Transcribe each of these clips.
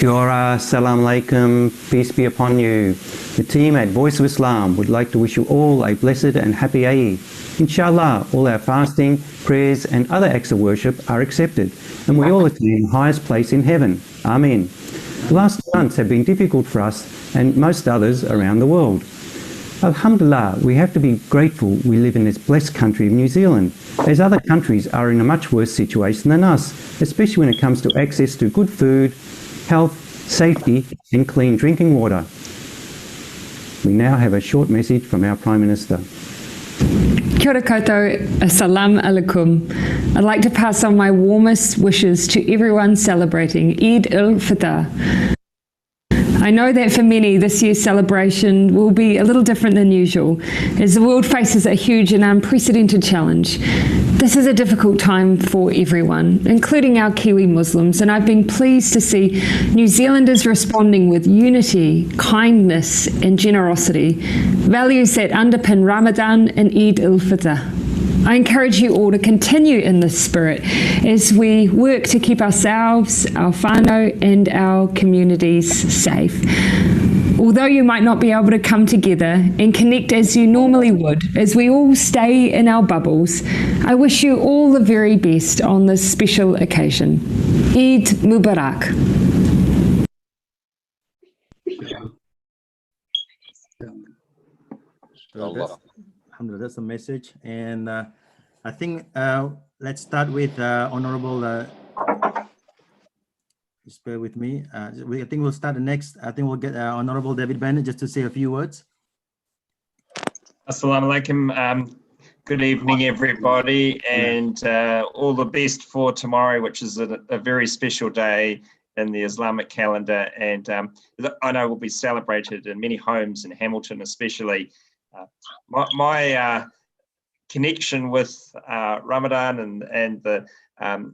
Kia ora, salam alaikum, peace be upon you. The team at Voice of Islam would like to wish you all a blessed and happy Eid. Inshallah, all our fasting, prayers and other acts of worship are accepted and we all attain the highest place in heaven. Amen. The last months have been difficult for us and most others around the world. Alhamdulillah, we have to be grateful we live in this blessed country of New Zealand, as other countries are in a much worse situation than us, especially when it comes to access to good food, health, safety and clean drinking water. We now have a short message from our Prime Minister. Kia ora koutou, assalamu alaikum. I'd like to pass on my warmest wishes to everyone celebrating Eid al-Fitr. I know that for many this year's celebration will be a little different than usual as the world faces a huge and unprecedented challenge. This is a difficult time for everyone, including our Kiwi Muslims, and I've been pleased to see New Zealanders responding with unity, kindness and generosity, values that underpin Ramadan and Eid al-Fitr. I encourage you all to continue in this spirit as we work to keep ourselves, our whānau and our communities safe. Although you might not be able to come together and connect as you normally would, as we all stay in our bubbles, I wish you all the very best on this special occasion. Eid Mubarak. That's the message, and I think let's start with Honorable. Just bear with me. I think we'll start the next. I think we'll get Honorable David Bennett just to say a few words. Assalamu alaikum. Good evening, everybody, and all the best for tomorrow, which is a very special day in the Islamic calendar, and I know will be celebrated in many homes in Hamilton, especially. My connection with Ramadan and the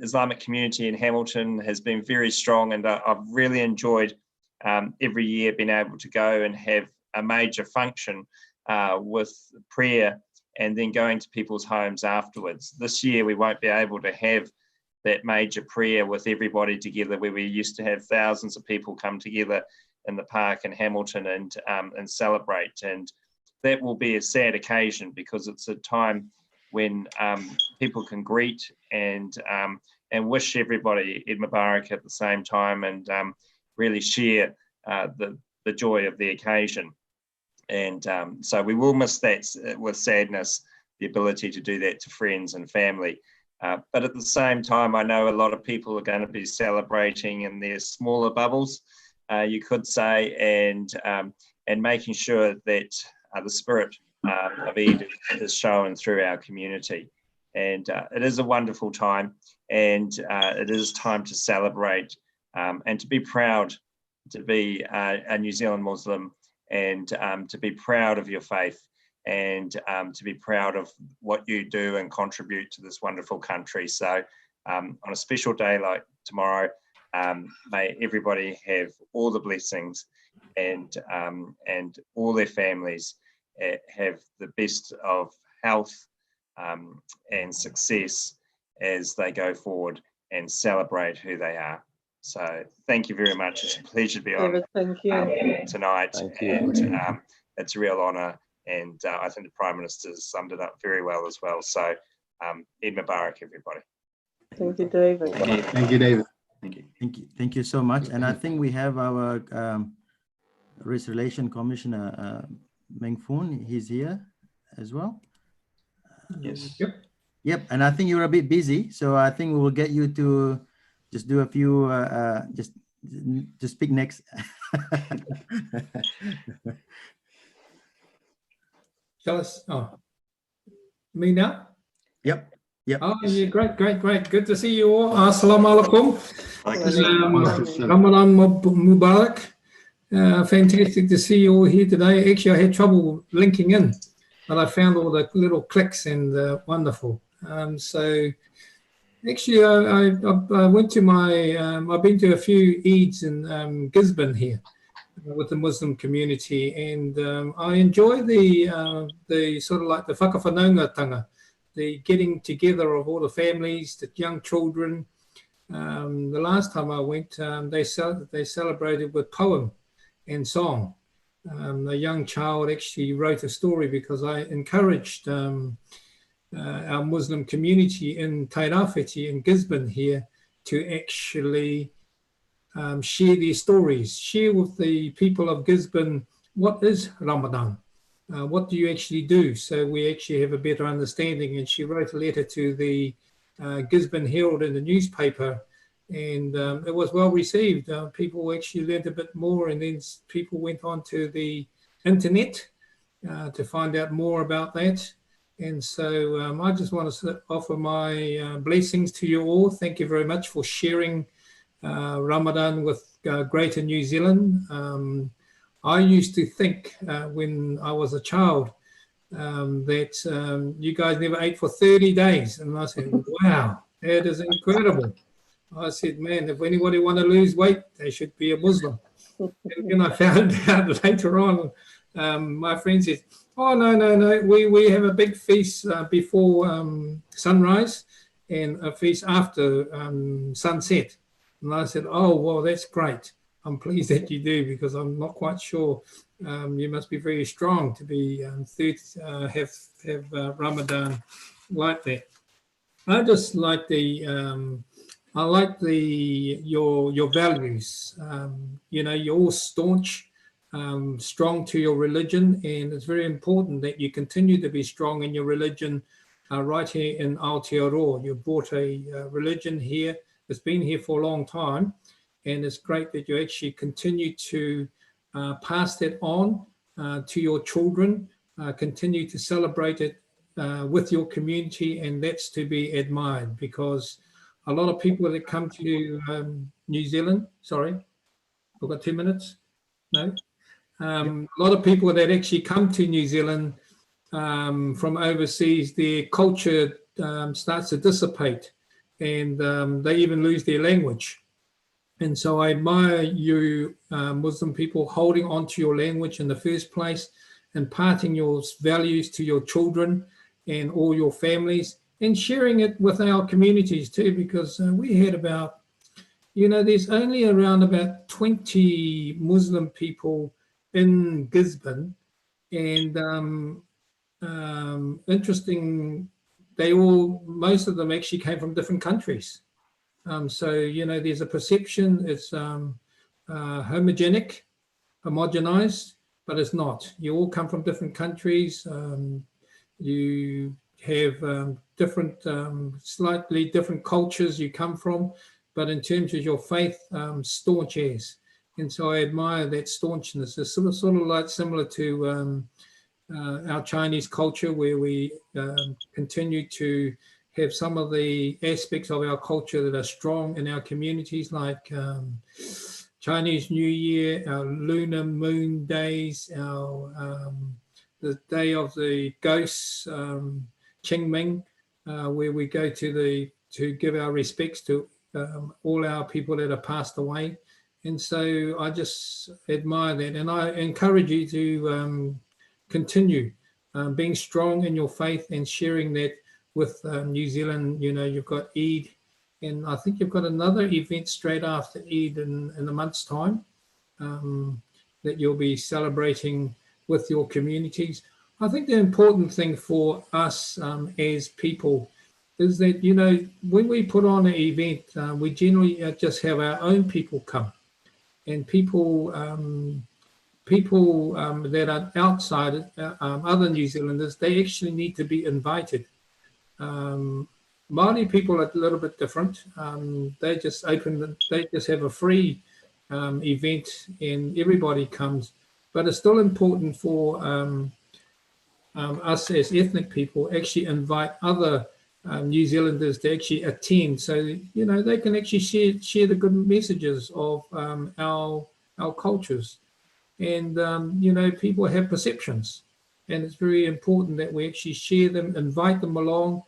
Islamic community in Hamilton has been very strong, and I've really enjoyed every year being able to go and have a major function with prayer and then going to people's homes afterwards. This year we won't be able to have that major prayer with everybody together where we used to have thousands of people come together in the park in Hamilton and celebrate, and that will be a sad occasion because it's a time when people can greet and wish everybody Eid Mubarak at the same time and really share the joy of the occasion. And so we will miss that with sadness, the ability to do that to friends and family. But at the same time, I know a lot of people are going to be celebrating in their smaller bubbles, you could say, and making sure that the spirit of Eid is shown through our community. And it is a wonderful time, and it is time to celebrate and to be proud to be a New Zealand Muslim, and to be proud of your faith, and to be proud of what you do and contribute to this wonderful country. So on a special day like tomorrow, may everybody have all the blessings and all their families have the best of health and success as they go forward and celebrate who they are. So thank you very much. It's a pleasure to be on tonight. Thank you. And it's a real honour, and I think the Prime Minister summed it up very well as well. So Eid Mubarak, everybody. Thank you, David. Thank you, David. Thank you so much. And I think we have our Race Relation Commissioner Meng Foon. He's here as well. Yes. Yep. And I think you're a bit busy, so I think we will get you to just do a few, just speak next. Tell us. Oh, me now? Yep. Oh, yeah, great. Good to see you all. Assalamu alaikum. Ramadan Mubarak. Fantastic to see you all here today. Actually, I had trouble linking in, but I found all the little clicks and wonderful. So actually, I went to I've been to a few Eids in Gisborne here with the Muslim community, and I enjoy the sort of like the whakawhanaungatanga, the getting together of all the families, the young children, The last time I went, they celebrated with poem and song. A young child actually wrote a story because I encouraged our Muslim community in Tairāwhiti in Gisborne here to actually share their stories, share with the people of Gisborne what is Ramadan, what do you actually do, so we actually have a better understanding. And she wrote a letter to the Gisborne Herald in the newspaper, and it was well received. People actually learned a bit more, and then people went on to the internet to find out more about that. And so I just want to offer my blessings to you all. Thank you very much for sharing Ramadan with Greater New Zealand. I used to think when I was a child that you guys never ate for 30 days. And I said, wow, that is incredible. I said, man, if anybody want to lose weight, they should be a Muslim. And then I found out later on, my friend said, oh, no, we have a big feast before sunrise and a feast after sunset. And I said, oh, well, that's great. I'm pleased that you do, because I'm not quite sure. You must be very strong to be have Ramadan like that. I just like your values. You know, you're all staunch, strong to your religion, and it's very important that you continue to be strong in your religion. Right here in Aotearoa, you brought a religion here. It's been here for a long time, and it's great that you actually continue to pass that on to your children, continue to celebrate it with your community, and that's to be admired, because a lot of people that come to New Zealand, sorry, I've got 2 minutes, no? A lot of people that actually come to New Zealand from overseas, their culture starts to dissipate, and they even lose their language. And so I admire you Muslim people holding on to your language in the first place, imparting your values to your children and all your families, and sharing it with our communities too, because we had about, you know, there's only around about 20 Muslim people in Gisborne, and interesting, most of them actually came from different countries. So, you know, there's a perception it's homogenized, but it's not. You all come from different countries. You have different, slightly different cultures you come from, but in terms of your faith, staunch as. And so I admire that staunchness. It's sort of like similar to our Chinese culture, where we continue to have some of the aspects of our culture that are strong in our communities, like Chinese New Year, our lunar moon days, our the day of the ghosts, Qingming, where we go to give our respects to all our people that have passed away. And so I just admire that, and I encourage you to continue being strong in your faith and sharing that with New Zealand. You know, you've got Eid, and I think you've got another event straight after Eid in a month's time that you'll be celebrating with your communities. I think the important thing for us as people is that, you know, when we put on an event, we generally just have our own people come, and people that are outside, other New Zealanders, they actually need to be invited. Māori people are a little bit different. They just have a free event, and everybody comes. But it's still important for us as ethnic people actually invite other New Zealanders to actually attend, so you know they can actually share the good messages of our cultures. And you know, people have perceptions, and it's very important that we actually share them, invite them along,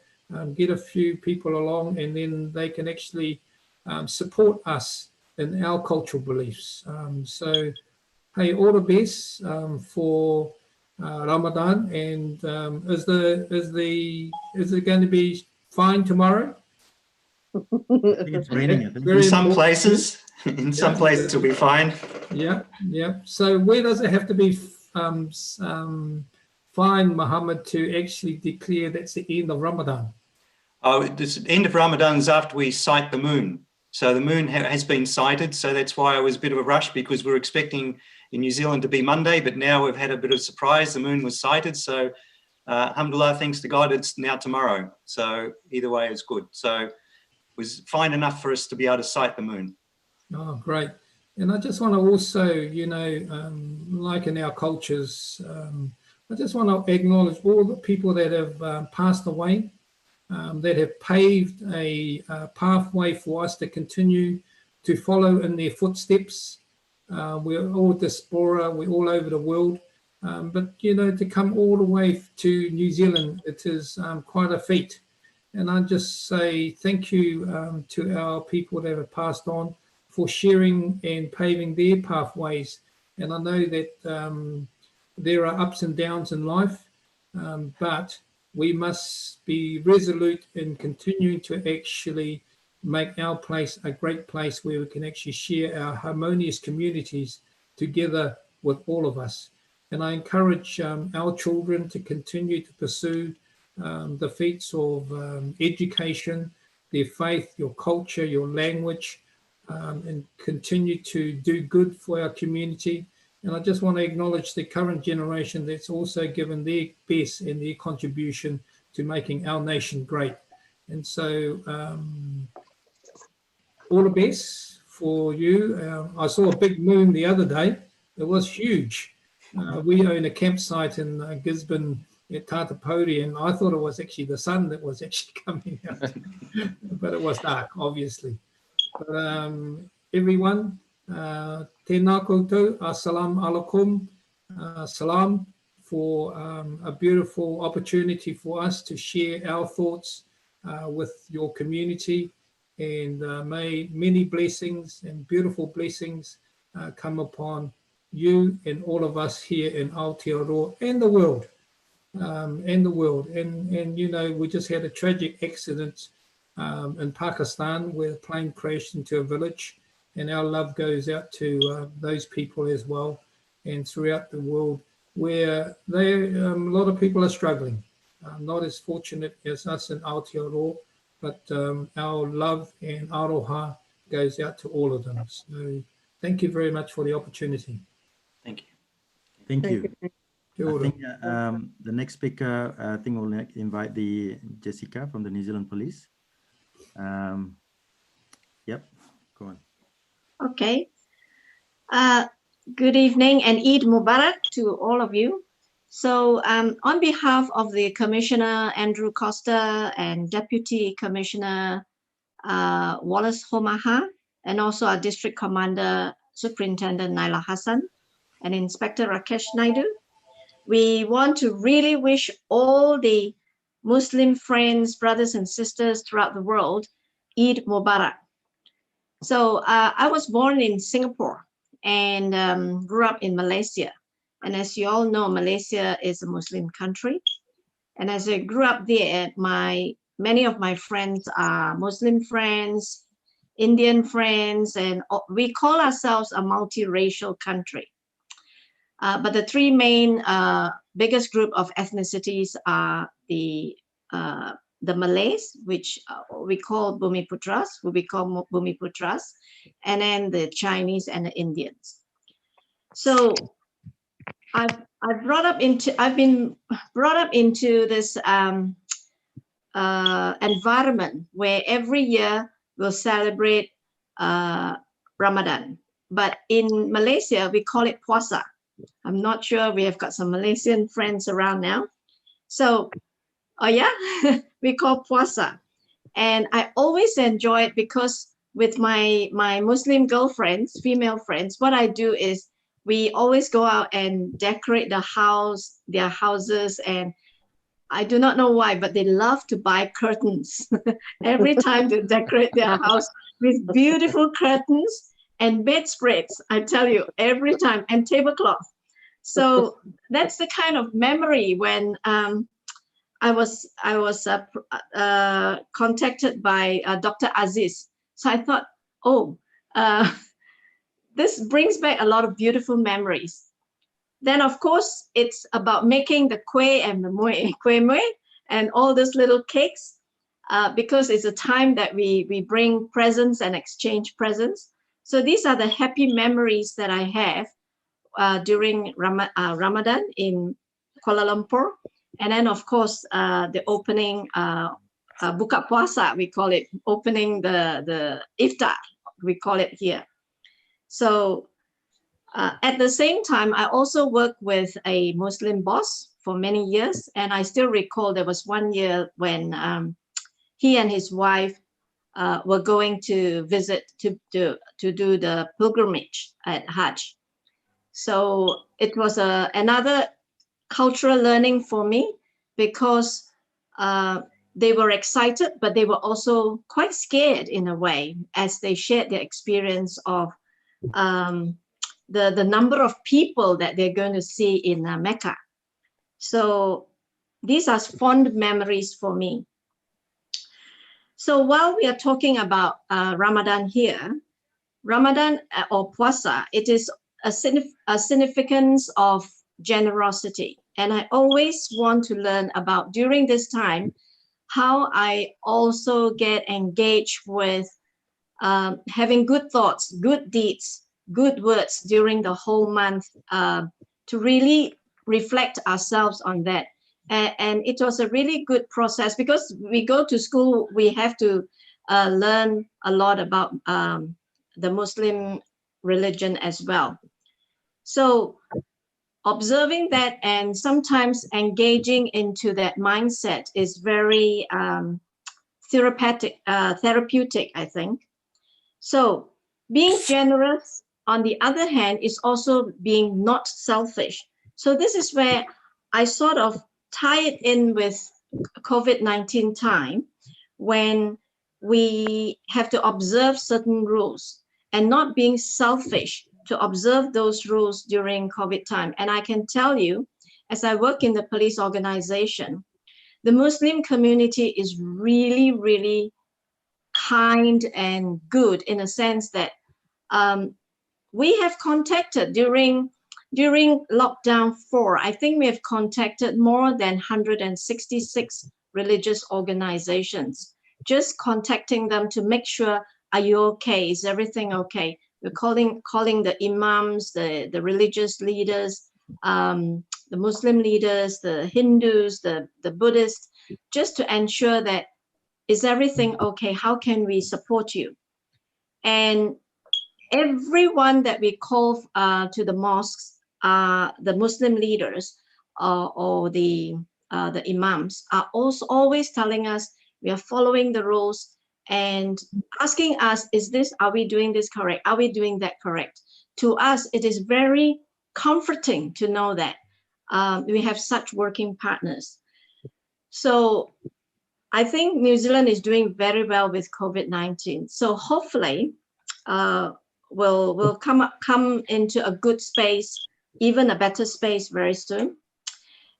get a few people along, and then they can actually support us in our cultural beliefs. So, hey, all the best for Ramadan. And is it going to be fine tomorrow? I think it's raining. I think. Very In some important. places, in some places it'll be fine. Yeah, yeah. So where does it have to be fine, Mohammed, to actually declare that's the end of Ramadan? Oh, the end of Ramadan is after we sight the moon. So the moon has been sighted. So that's why it was a bit of a rush, because we were expecting in New Zealand to be Monday, but now we've had a bit of surprise. The moon was sighted. So alhamdulillah, thanks to God, it's now tomorrow. So either way is good. So it was fine enough for us to be able to sight the moon. Oh, great. And I just want to also, you know, like in our cultures, I just want to acknowledge all the people that have passed away, that have paved a pathway for us to continue to follow in their footsteps. We're all diaspora, we're all over the world. But, you know, to come all the way to New Zealand, it is quite a feat. And I just say thank you to our people that have passed on for sharing and paving their pathways. And I know that there are ups and downs in life, but we must be resolute in continuing to actually make our place a great place where we can actually share our harmonious communities together with all of us. And I encourage our children to continue to pursue the feats of education, their faith, your culture, your language, and continue to do good for our community. And I just want to acknowledge the current generation that's also given their best and their contribution to making our nation great. And so all the best for you. I saw a big moon the other day. It was huge. We own a campsite in Gisborne at Tātapori, and I thought it was actually the sun that was actually coming out, but it was dark, obviously. But everyone, tēnā koutou, assalamu alaikum, salam, for a beautiful opportunity for us to share our thoughts with your community, and may many blessings and beautiful blessings come upon you and all of us here in Aotearoa and the world. And you know, we just had a tragic accident in Pakistan where a plane crashed into a village, and our love goes out to those people as well, and throughout the world where a lot of people are struggling, not as fortunate as us in Aotearoa, but our love and aroha goes out to all of them. So thank you very much for the opportunity. Thank you. Thank you. Kia I ora. think the next speaker, I think we'll invite the Jessica from the New Zealand Police. Yep, go on. Okay. Good evening and Eid Mubarak to all of you. So on behalf of the Commissioner Andrew Costa and Deputy Commissioner Wallace Homaha, and also our District Commander Superintendent Naila Hassan and Inspector Rakesh Naidu, we want to really wish all the Muslim friends, brothers and sisters throughout the world, Eid Mubarak. So I was born in Singapore and grew up in Malaysia. And as you all know, Malaysia is a Muslim country. And as I grew up there, many of my friends are Muslim friends, Indian friends, and we call ourselves a multiracial country. But the three main biggest group of ethnicities are the Malays, which we call Bumiputras, and then the Chinese and the Indians. So I've been brought up into this environment where every year we'll celebrate Ramadan, but in Malaysia we call it puasa. I'm not sure, we have got some Malaysian friends around now. So, oh yeah, we call puasa. And I always enjoy it because with my Muslim girlfriends, female friends, what I do is we always go out and decorate the house, their houses, and I do not know why, but they love to buy curtains. Every time they decorate their house with beautiful curtains and bedspreads, I tell you, every time, and tablecloth. So that's the kind of memory when I was contacted by Dr. Aziz. So I thought, oh, this brings back a lot of beautiful memories. Then, of course, it's about making the kueh and the kueh mueh and all those little cakes, because it's a time that we bring presents and exchange presents. So these are the happy memories that I have during Ramadan in Kuala Lumpur. And then, of course, the opening, buka puasa, we call it, opening the iftar, we call it here. So at the same time, I also worked with a Muslim boss for many years. And I still recall there was one year when he and his wife were going to visit to do the pilgrimage at Hajj. So it was another cultural learning for me, because they were excited, but they were also quite scared in a way, as they shared their experience of the number of people that they're going to see in Mecca. So these are fond memories for me. So while we are talking about Ramadan here, Ramadan or Puasa, it is a significance of generosity. And I always want to learn about, during this time, how I also get engaged with having good thoughts, good deeds, good words during the whole month, to really reflect ourselves on that. And it was a really good process, because we go to school, we have to learn a lot about the Muslim religion as well. So observing that and sometimes engaging into that mindset is very therapeutic, I think. So being generous, on the other hand, is also being not selfish. So this is where I sort of tie it in with COVID-19 time, when we have to observe certain rules and not being selfish to observe those rules during COVID time. And I can tell you, as I work in the police organization, the Muslim community is really, really kind and good, in a sense that we have contacted during lockdown 4, I think we have contacted more than 166 religious organizations, just contacting them to make sure, are you okay? Is everything okay? We're calling the imams, the religious leaders, the Muslim leaders, the Hindus, the Buddhists, just to ensure that, is everything okay? How can we support you? And everyone that we call to the mosques, the Muslim leaders or the imams, are also always telling us we are following the rules and asking us, are we doing this correct? Are we doing that correct? To us, it is very comforting to know that we have such working partners. So I think New Zealand is doing very well with COVID-19. So hopefully we'll come into a good space, even a better space very soon.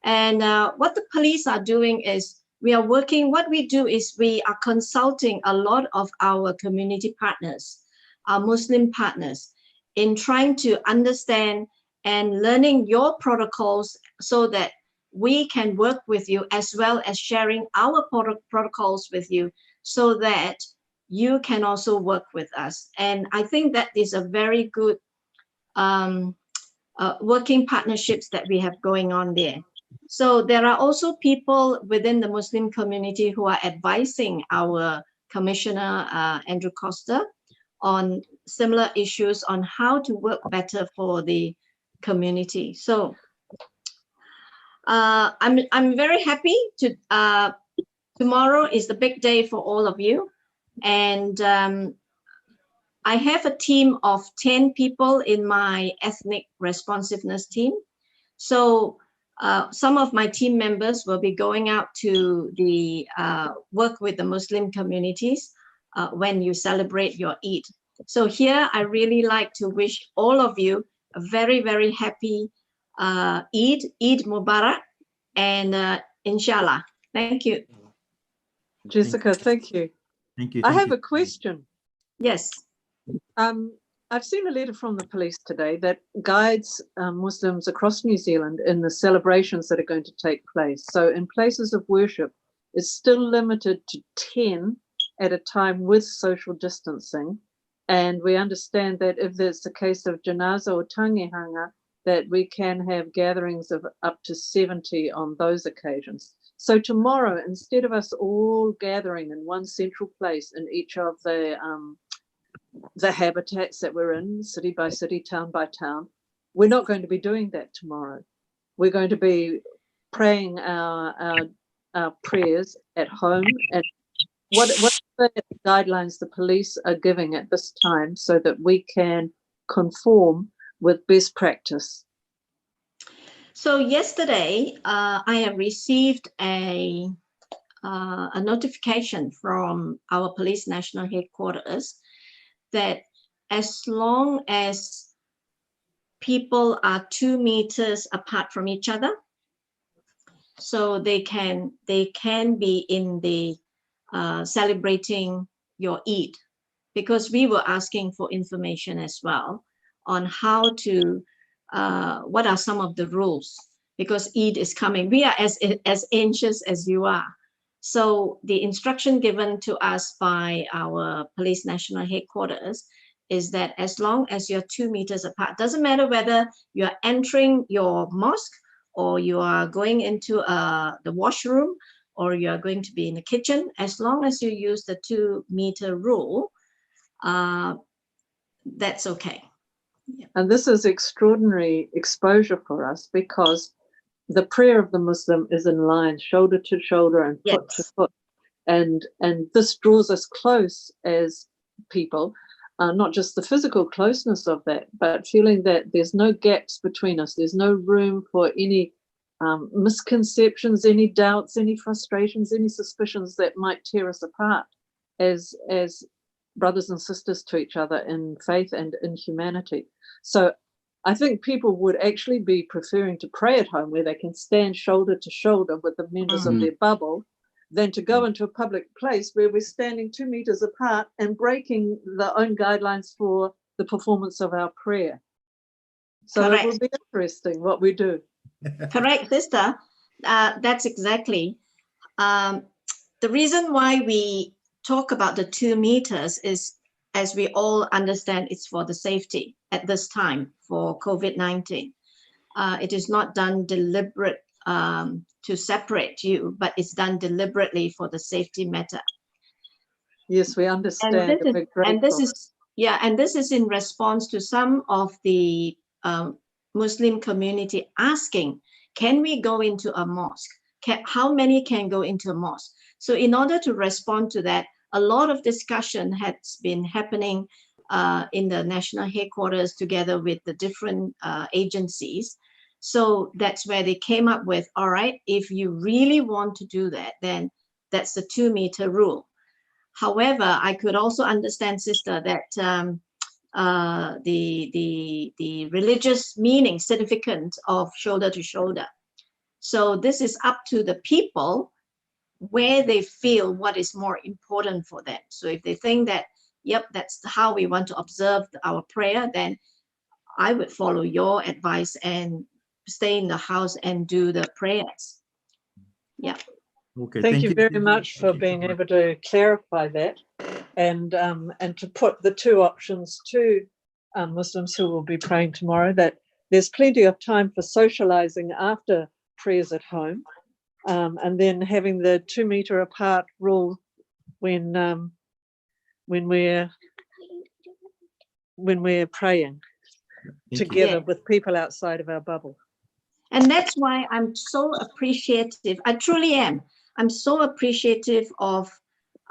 And what the police are doing is, what we do is we are consulting a lot of our community partners, our Muslim partners, in trying to understand and learning your protocols, so that we can work with you, as well as sharing our protocols with you, so that you can also work with us. And I think that is a very good working partnerships that we have going on there. So there are also people within the Muslim community who are advising our Commissioner, Andrew Costa, on similar issues on how to work better for the community. So I'm very happy to, tomorrow is the big day for all of you. And I have a team of 10 people in my ethnic responsiveness team. So some of my team members will be going out to the work with the Muslim communities when you celebrate your Eid. So here, I really like to wish all of you a very, very happy Eid Mubarak, and inshallah. Thank you. Jessica, thank you. Thank you. I thank have you. a question. Yes. I've seen a letter from the police today that guides Muslims across New Zealand in the celebrations that are going to take place. So in places of worship, it's still limited to 10 at a time with social distancing. And we understand that if there's a case of janaza or tangihanga, that we can have gatherings of up to 70 on those occasions. So tomorrow, instead of us all gathering in one central place in each of the habitats that we're in, city by city, town by town, we're not going to be doing that tomorrow. We're going to be praying our prayers at home. And what are the guidelines the police are giving at this time so that we can conform with best practice? So yesterday, I have received a notification from our police national headquarters that as long as people are 2 meters apart from each other, so they can be in the celebrating your Eid, because we were asking for information as well on how to what are some of the rules, because Eid is coming. We are as anxious as you are. So the instruction given to us by our police national headquarters is that as long as you're 2 meters apart, doesn't matter whether you're entering your mosque or you are going into the washroom or you're going to be in the kitchen, as long as you use the 2 meter rule, that's okay. Yeah. And this is extraordinary exposure for us because the prayer of the Muslim is in line, shoulder to shoulder and foot to foot. And this draws us close as people, not just the physical closeness of that, but feeling that there's no gaps between us. There's no room for any misconceptions, any doubts, any frustrations, any suspicions that might tear us apart as brothers and sisters to each other in faith and in humanity. So I think people would actually be preferring to pray at home where they can stand shoulder to shoulder with the members of their bubble than to go into a public place where we're standing 2 meters apart and breaking the own guidelines for the performance of our prayer. So Correct. It will be interesting what we do. Correct, sister. That's exactly. The reason why we talk about the 2 meters is, as we all understand, it's for the safety at this time for COVID-19. It is not done deliberate to separate you, but it's done deliberately for the safety matter. Yes, we understand. And this is in response to some of the Muslim community asking, can we go into a mosque? How many can go into a mosque? So in order to respond to that, a lot of discussion has been happening in the national headquarters together with the different agencies. So that's where they came up with, all right, if you really want to do that, then that's the 2 meter rule. However, I could also understand, sister, that the religious meaning, significance of shoulder to shoulder. So this is up to the people where they feel what is more important for them. So if they think that, yep, that's how we want to observe our prayer, then I would follow your advice and stay in the house and do the prayers. Yeah. Okay, Thank you very much for being able to clarify that and to put the two options to Muslims who will be praying tomorrow, that there's plenty of time for socializing after prayers at home, and then having the 2 meter apart rule when we're praying together with people outside of our bubble. And that's why I'm so appreciative. I truly am. I'm so appreciative of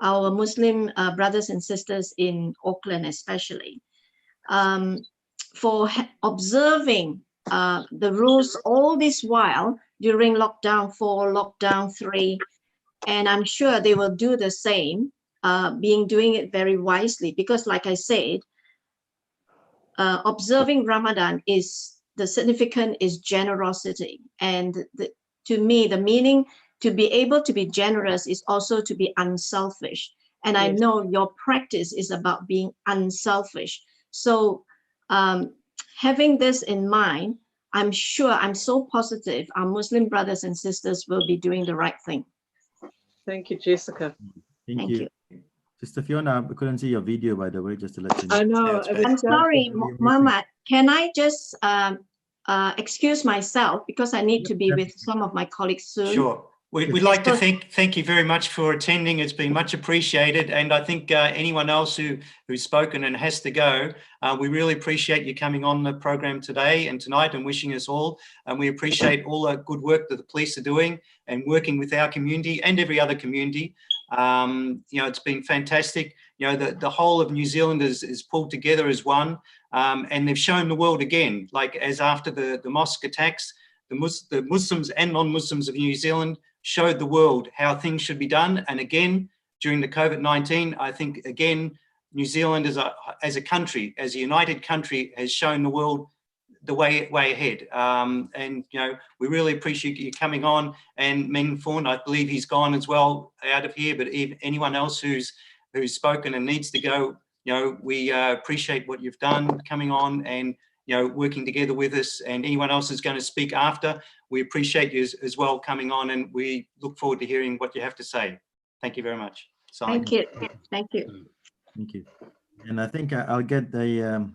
our Muslim brothers and sisters in Auckland, especially, for observing the rules all this while during lockdown 4, lockdown 3. And I'm sure they will do the same, doing it very wisely, because like I said, observing Ramadan is, the significance is generosity. And to me, the meaning to be able to be generous is also to be unselfish. And I know your practice is about being unselfish. So having this in mind, I'm sure, I'm so positive our Muslim brothers and sisters will be doing the right thing. Thank you, Jessica. Thank you. Sister Fiona, we couldn't see your video, by the way, just to let you know. I know. I'm sorry, Mohammad. Can I just excuse myself because I need to be with some of my colleagues soon? Sure. We'd like to thank you very much for attending. It's been much appreciated. And I think anyone else who's spoken and has to go, we really appreciate you coming on the program today and tonight and wishing us all. And we appreciate all the good work that the police are doing and working with our community and every other community. It's been fantastic. The whole of New Zealand is pulled together as one, and they've shown the world again, like as after the mosque attacks, the Muslims and non-Muslims of New Zealand showed the world how things should be done. And again, during the COVID-19, I think again, New Zealand as a country, as a united country, has shown the world the way ahead. We really appreciate you coming on. And Meng Phuong, I believe he's gone as well out of here, but if anyone else who's spoken and needs to go, we appreciate what you've done coming on and working together with us, and anyone else is going to speak after. We appreciate you as well coming on, and we look forward to hearing what you have to say. Thank you very much. Thank you. Thank you. Thank you. And I think I'll get the,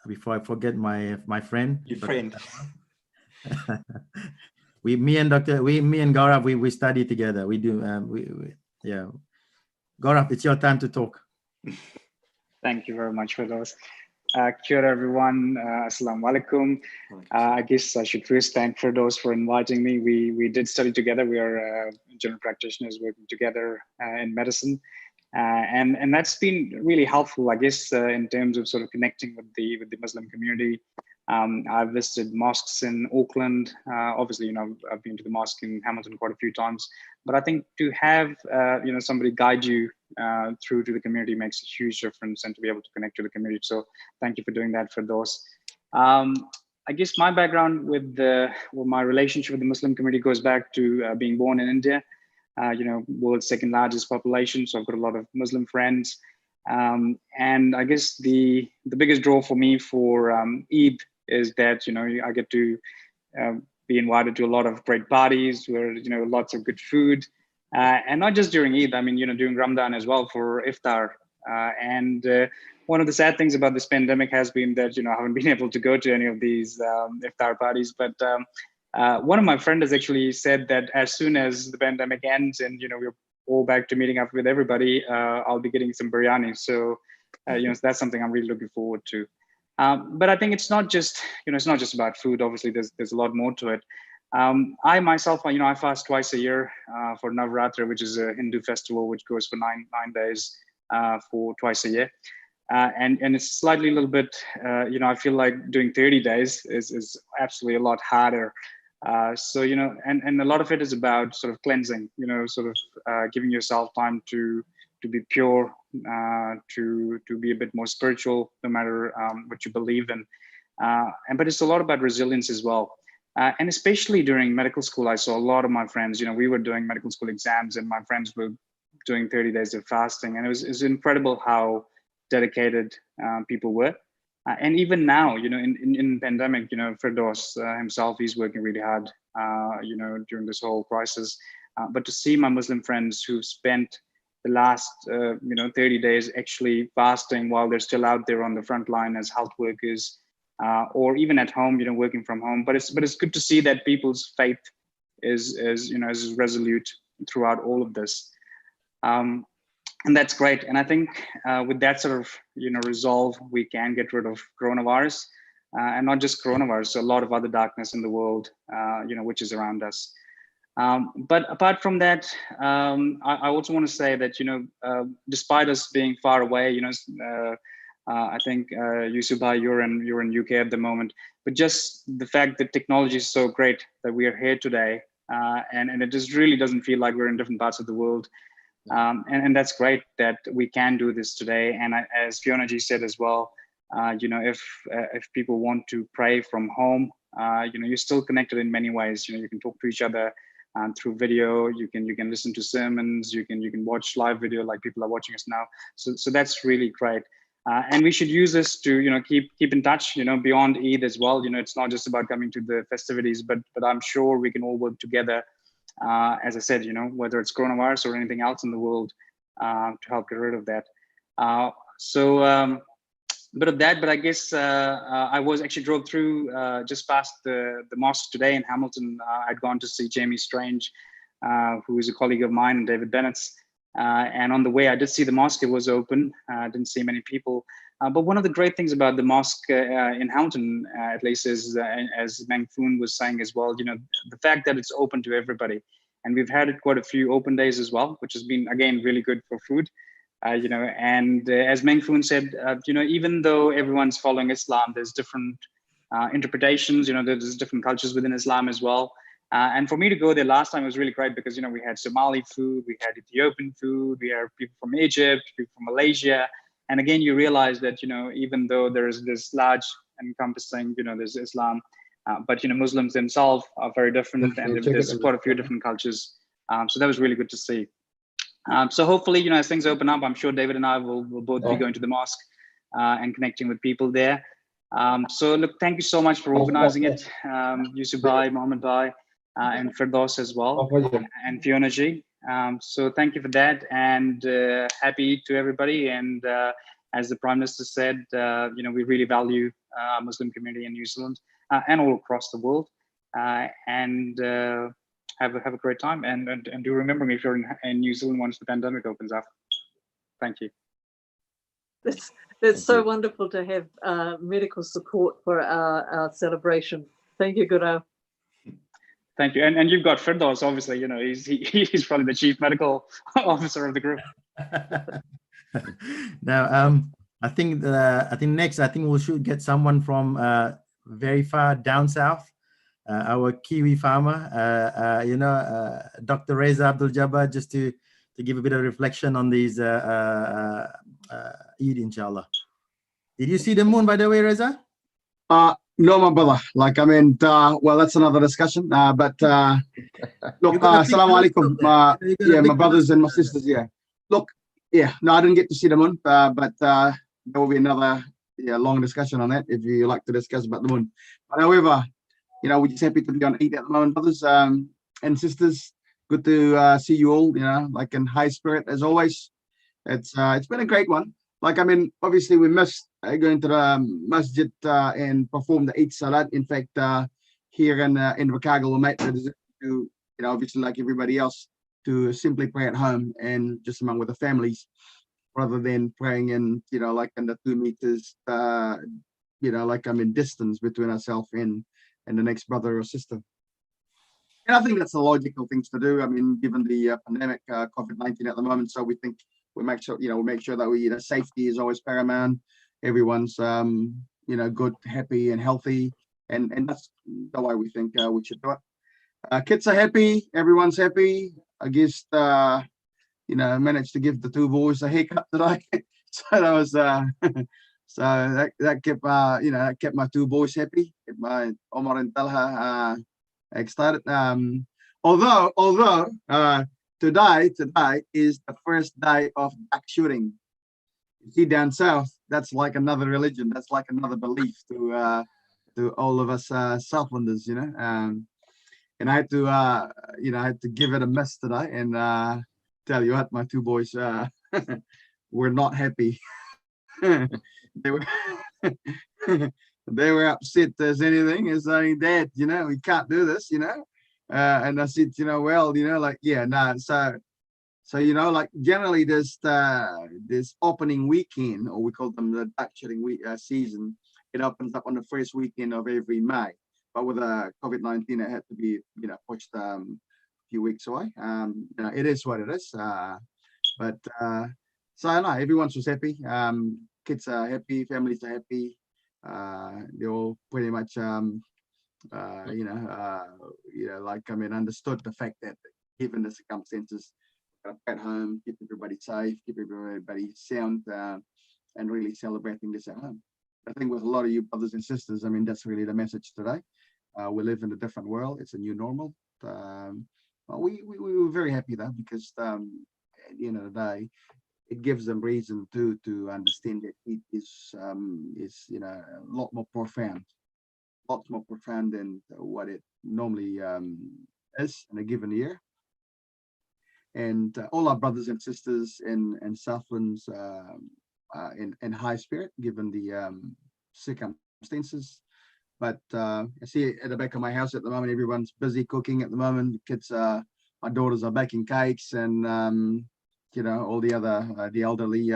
before I forget my friend. Your friend. me and Gaurav, we study together. We do, yeah. Gaurav, it's your time to talk. Thank you very much for those. Kia ora everyone, assalamu alaikum. I guess I should first thank Firdaus for inviting me. We did study together. We are general practitioners working together in medicine. And that's been really helpful, I guess, in terms of sort of connecting with the Muslim community. I've visited mosques in Auckland. Obviously, I've been to the mosque in Hamilton quite a few times. But I think to have, somebody guide you through to the community makes a huge difference, and to be able to connect to the community. So thank you for doing that, Firdaus. I guess my background with my relationship with the Muslim community goes back to being born in India. World's second largest population. So I've got a lot of Muslim friends. And I guess the biggest draw for me for Eid is that, I get to be invited to a lot of great parties where, lots of good food. And not just during Eid, I mean, during Ramadan as well for iftar. And one of the sad things about this pandemic has been that, I haven't been able to go to any of these iftar parties. But one of my friends has actually said that as soon as the pandemic ends and, we're all back to meeting up with everybody, I'll be getting some biryani. So, so that's something I'm really looking forward to. But I think it's not just, it's not just about food. Obviously, there's a lot more to it. I myself, I fast twice a year for Navaratri, which is a Hindu festival, which goes for nine days for twice a year. And it's slightly a little bit, I feel like doing 30 days is absolutely a lot harder. So, and a lot of it is about sort of cleansing, sort of giving yourself time to be pure, to be a bit more spiritual, no matter what you believe in. But it's a lot about resilience as well. And especially during medical school, I saw a lot of my friends, we were doing medical school exams and my friends were doing 30 days of fasting. And it was incredible how dedicated people were. And even now, in pandemic, Firdaus himself, he's working really hard, during this whole crisis. But to see my Muslim friends who've spent the last, 30 days actually fasting while they're still out there on the front line as health workers, or even at home, working from home. But it's good to see that people's faith is resolute throughout all of this. And that's great. And I think with that sort of, resolve, we can get rid of coronavirus, and not just coronavirus, a lot of other darkness in the world, which is around us. But apart from that, I also want to say that, despite us being far away, I think Yusuf, you're in UK at the moment, but just the fact that technology is so great that we are here today, and it just really doesn't feel like we're in different parts of the world. And that's great that we can do this today. And as Fiona G said as well, if people want to pray from home, you're still connected in many ways. You can talk to each other through video. You can listen to sermons. You can watch live video like people are watching us now. So that's really great. And we should use this to keep in touch beyond Eid as well. It's not just about coming to the festivities, but I'm sure we can all work together. As I said, whether it's coronavirus or anything else in the world, to help get rid of that. Bit of that, but I guess I was actually drove through just past the mosque today in Hamilton. I'd gone to see Jamie Strange, who is a colleague of mine, and David Bennett's. And on the way, I did see the mosque. It was open. I didn't see many people. But one of the great things about the mosque in Hamilton, at least, is as Meng Foon was saying as well, the fact that it's open to everybody. And we've had quite a few open days as well, which has been, again, really good for food. And as Meng Foon said, even though everyone's following Islam, there's different interpretations, there's different cultures within Islam as well. And for me to go there last time was really great because, we had Somali food, we had Ethiopian food, we had people from Egypt, people from Malaysia. And again, you realize that, even though there is this large encompassing, there's Islam, but, Muslims themselves are very different, and there's quite a few different cultures. So that was really good to see. So hopefully, as things open up, I'm sure David and I will both be going to the mosque and connecting with people there. So look, thank you so much for organizing it, Yusuf Bhai, Mohammad Bhai, and Firdaus as well, and Fiona G. So thank you for that, and happy to everybody. And as the Prime Minister said, we really value our Muslim community in New Zealand and all across the world. Have a great time, and do remember me if you're in New Zealand once the pandemic opens up. Thank you. That's so wonderful to have medical support for our celebration. Thank you, Guru. Thank you, and you've got Firdaus, obviously. He's probably the chief medical officer of the group. Now, I think next, we should get someone from very far down south. Our Kiwi farmer, Dr. Reza Abdul Jabbar, just to give a bit of reflection on these Eid, inshallah. Did you see the moon, by the way, Reza? No, my brother. Well, that's another discussion. But look, assalamu alaikum, my brothers and my sisters. Look, no, I didn't get to see the moon, but there will be another long discussion on that if you like to discuss about the moon. But however, we're just happy to be on Eid at the moment, brothers and sisters. Good to see you all, in high spirit as always. It's been a great one. Obviously we missed going to the masjid and perform the Eid Salat. In fact, here in Chicago, we made the decision to, obviously like everybody else, to simply pray at home and just among with the families, rather than praying in, in the 2 meters, distance between ourselves and the next brother or sister. And I think that's the logical things to do. Given the pandemic, COVID-19 at the moment, so we think we make sure, that safety is always paramount. Everyone's, good, happy, and healthy, and that's the way we think we should do it. Kids are happy, everyone's happy. I guess, managed to give the 2 boys a haircut today, so that was so that kept that kept my 2 boys happy, kept my Omar and Talha excited. Although today is the first day of duck shooting. You see, down south, that's like another religion. That's like another belief to all of us Southlanders, and I had to give it a miss today, and tell you what, my 2 boys were not happy. They were upset as anything, and saying, "Dad, we can't do this, and I said, So generally this opening weekend, or we call them the duck shooting season, it opens up on the first weekend of every May. But with COVID-19, it had to be pushed a few weeks away. It is what it is. So no, everyone's just happy. Kids are happy, families are happy. They all pretty much understood the fact that given the circumstances, at home, keep everybody safe, keep everybody sound, and really celebrating this at home. I think with a lot of you brothers and sisters, that's really the message today. We live in a different world. It's a new normal. we were very happy though, because at the end of the day, it gives them reason to understand that it is a lot more profound, lots more profound than what it normally is in a given year. And all our brothers and sisters in Southlands in high spirit, given the circumstances. But I see at the back of my house at the moment, everyone's busy cooking at the moment. The kids, my daughters are baking cakes, and all the other, the elderly,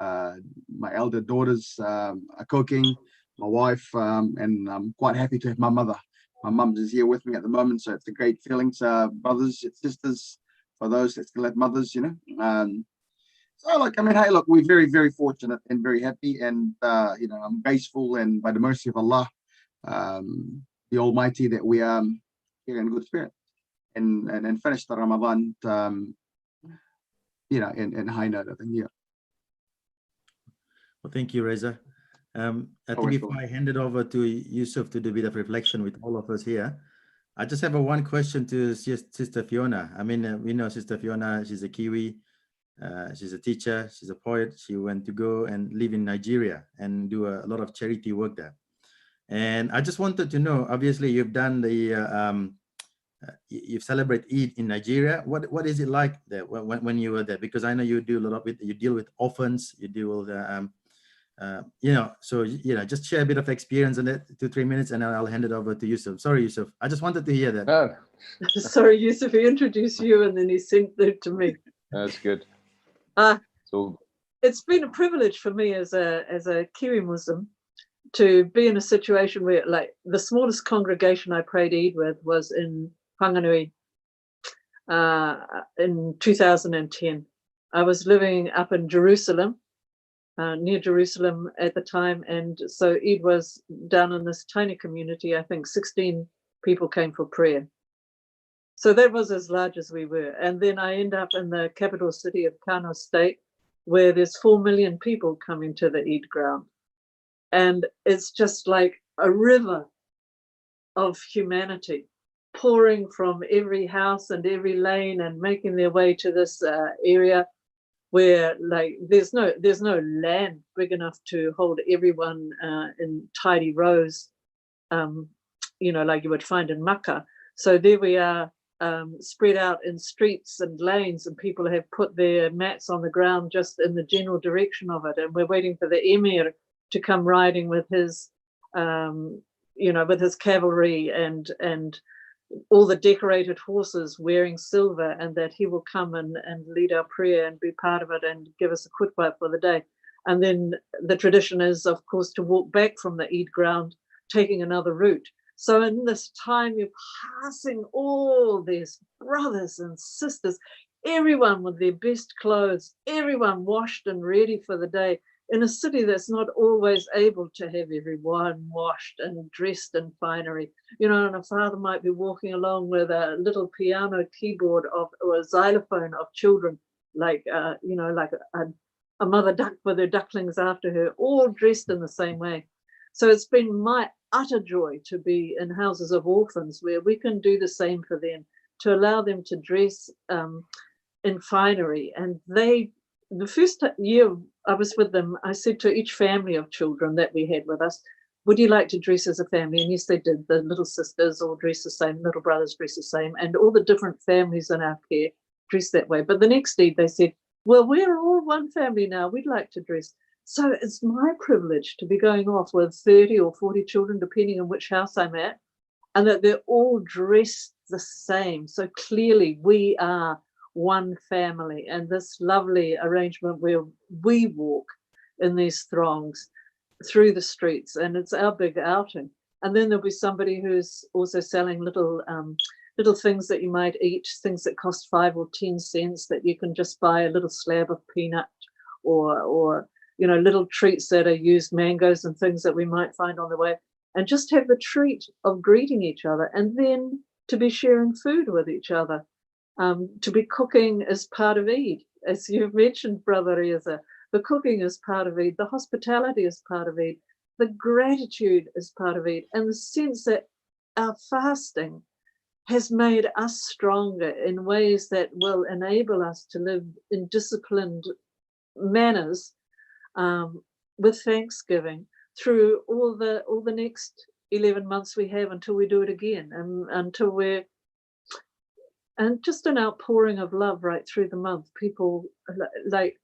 my elder daughters are cooking, my wife, and I'm quite happy to have my mother. My mum is here with me at the moment, so it's a great feeling. Brothers and sisters, for those that still have mothers, So look, I mean, hey, look, we're very, very fortunate and very happy, and I'm graceful, and by the mercy of Allah, the Almighty, that we are here in good spirit and finish the Ramadan, in high note, I think. Yeah. Well, thank you, Reza. I think before I hand it over to Yusuf to do a bit of reflection with all of us here, I just have one question to Sister Fiona. I mean, we know Sister Fiona, she's a Kiwi. She's a teacher, she's a poet. She went to go and live in Nigeria and do a lot of charity work there. And I just wanted to know, obviously you've done the, you've celebrated Eid in Nigeria. What is it like there when you were there? Because I know you do a lot of it, you deal with orphans, you deal with, just share a bit of experience in it, 2-3 minutes, and then I'll hand it over to Yusuf. Sorry, Yusuf, I just wanted to hear that. Oh. Sorry, Yusuf, he introduced you and then he sent it to me. That's good. So it's been a privilege for me as a Kiwi Muslim to be in a situation where, like, the smallest congregation I prayed Eid with was in Whanganui in 2010. I was living up in Jerusalem, near Jerusalem at the time, and so Eid was down in this tiny community. I think 16 people came for prayer. So that was as large as we were. And then I end up in the capital city of Kano State, where there's 4 million people coming to the Eid ground. And it's just like a river of humanity pouring from every house and every lane and making their way to this area where, like, there's no land big enough to hold everyone in tidy rows, like you would find in Makkah. So there we are, spread out in streets and lanes, and people have put their mats on the ground just in the general direction of it, and we're waiting for the emir to come riding with his with his cavalry and all the decorated horses wearing silver, and that he will come and lead our prayer and be part of it and give us a khutbah for the day. And then the tradition is, of course, to walk back from the Eid ground, taking another route. So in this time, you're passing all these brothers and sisters, everyone with their best clothes, everyone washed and ready for the day, in a city that's not always able to have everyone washed and dressed in finery. And a father might be walking along with a little piano keyboard or a xylophone of children, like a mother duck with her ducklings after her, all dressed in the same way. So it's been my utter joy to be in houses of orphans where we can do the same for them, to allow them to dress in finery. And the first year I was with them, I said to each family of children that we had with us, would you like to dress as a family? And yes, they did. The little sisters all dress the same, little brothers dress the same, and all the different families in our care dress that way. But the next day they said, well, we're all one family now, we'd like to dress. So it's my privilege to be going off with 30 or 40 children, depending on which house I'm at, and that they're all dressed the same. So clearly we are one family, and this lovely arrangement where we walk in these throngs through the streets, and it's our big outing. And then there'll be somebody who's also selling little things that you might eat, things that cost 5 or 10 cents that you can just buy a little slab of peanut or little treats that are used, mangoes and things that we might find on the way, and just have the treat of greeting each other, and then to be sharing food with each other, to be cooking as part of Eid. As you've mentioned, Brother Reza, the cooking is part of Eid, the hospitality is part of Eid, the gratitude is part of Eid, and the sense that our fasting has made us stronger in ways that will enable us to live in disciplined manners with Thanksgiving through all the next 11 months we have until we do it again, and until and just an outpouring of love right through the month. People, like,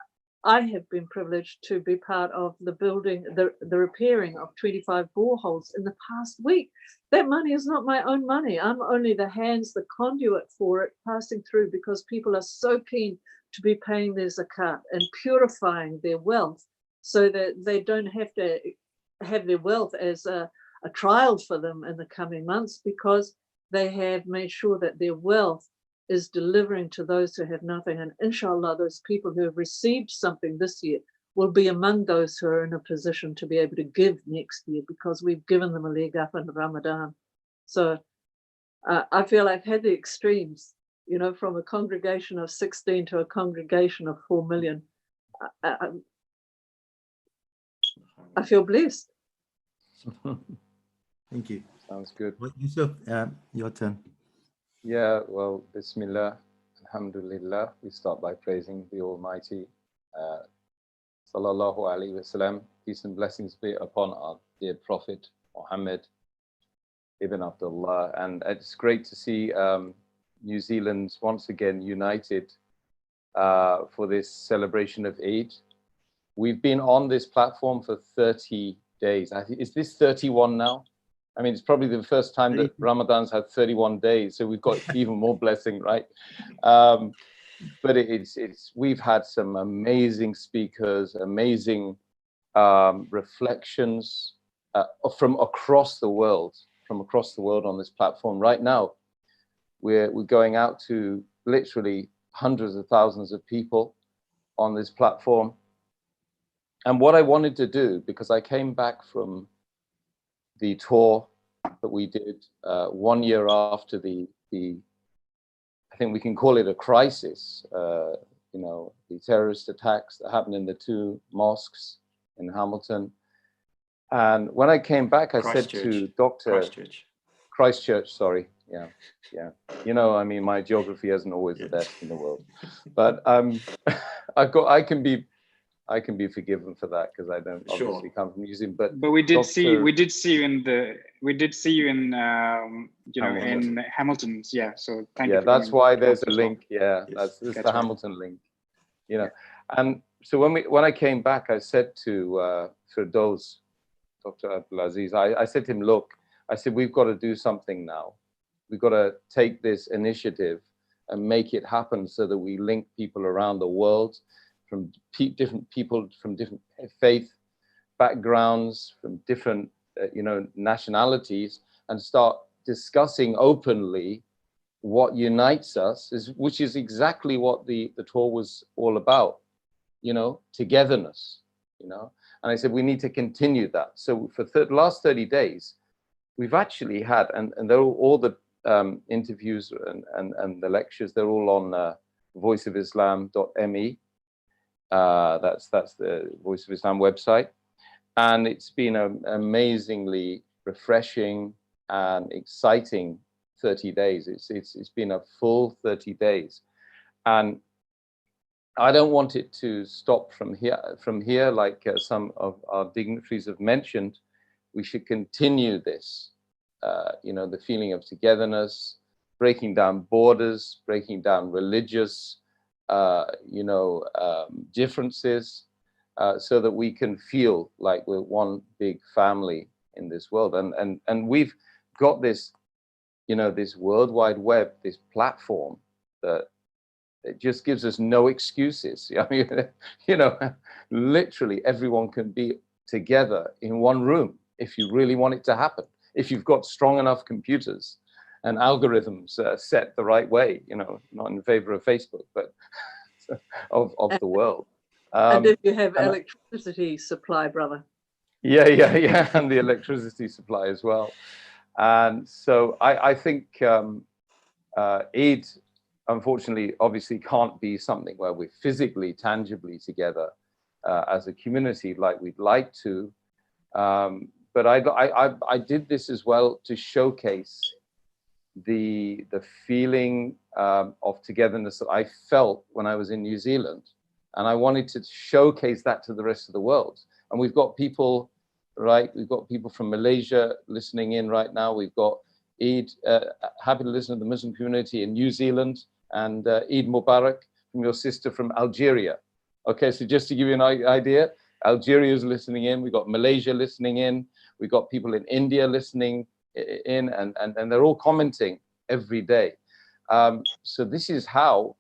I have been privileged to be part of the building, the repairing of 25 boreholes in the past week. That money is not my own money. I'm only the hands, the conduit for it passing through, because people are so keen to be paying their zakat and purifying their wealth so that they don't have to have their wealth as a trial for them in the coming months, because they have made sure that their wealth is delivering to those who have nothing. And inshallah, those people who have received something this year will be among those who are in a position to be able to give next year, because we've given them a leg up in Ramadan. So I feel I've had the extremes, you know, from a congregation of 16 to a congregation of 4 million. I feel blessed. Thank you. Sounds good. Well, Yusuf, your turn. Yeah, well, Bismillah, Alhamdulillah. We start by praising the Almighty. Sallallahu Alaihi Wasallam. Peace and blessings be upon our dear Prophet, Mohammad, Ibn Abdullah. And it's great to see New Zealand once again united for this celebration of Eid. We've been on this platform for 30 days. Is this 31 now? I mean, it's probably the first time that Ramadan's had 31 days, so we've got even more blessing, right? But we've had some amazing speakers, amazing reflections from across the world on this platform. Right now, we're going out to literally hundreds of thousands of people on this platform. And what I wanted to do, because I came back from the tour that we did 1 year after the I think we can call it a crisis, you know, the terrorist attacks that happened in the 2 mosques in Hamilton. And when I came back, I said to Dr. Christchurch, sorry. Yeah. You know, I mean, my geography isn't always the best in the world, but I can be forgiven for that, because I don't obviously come from New Zealand. But we did see you in you know, in Hamilton. Yeah. So thank you. Yeah, that's why there's a link. Yeah, that's the Hamilton link. You know, and so when I came back, I said to Firdaus, Dr. Abdulaziz, I said to him, look, I said, we've got to do something now. We've got to take this initiative and make it happen so that we link people around the world, from different people, from different faith backgrounds, from different you know, nationalities, and start discussing openly what unites us, which is exactly what the tour was all about, you know, togetherness, you know. And I said, we need to continue that. So for the last 30 days, we've actually had, and they're all the interviews and the lectures, they're all on voiceofislam.me. That's the Voice of Islam website. And it's been an amazingly refreshing and exciting 30 days. It's been a full 30 days. And I don't want it to stop from here, like some of our dignitaries have mentioned. We should continue this, you know, the feeling of togetherness, breaking down borders, breaking down religious, you know, differences, so that we can feel like we're one big family in this world. And we've got this, you know, this World Wide Web, this platform that it just gives us no excuses. I mean, you know, literally everyone can be together in one room if you really want it to happen. If you've got strong enough computers and algorithms set the right way, you know, not in favor of Facebook, but of the world. And if you have electricity supply, brother. Yeah, and the electricity supply as well. And so I think Eid, unfortunately, obviously can't be something where we're physically, tangibly together as a community like we'd like to. But I did this as well to showcase the feeling of togetherness that I felt when I was in New Zealand. And I wanted to showcase that to the rest of the world. And we've got people, right? We've got people from Malaysia listening in right now. We've got Eid, happy to listen to the Muslim community in New Zealand, and Eid Mubarak from your sister from Algeria. Okay, so just to give you an idea, Algeria is listening in. We've got Malaysia listening in. We've got people in India listening in, and they're all commenting every day. So this is how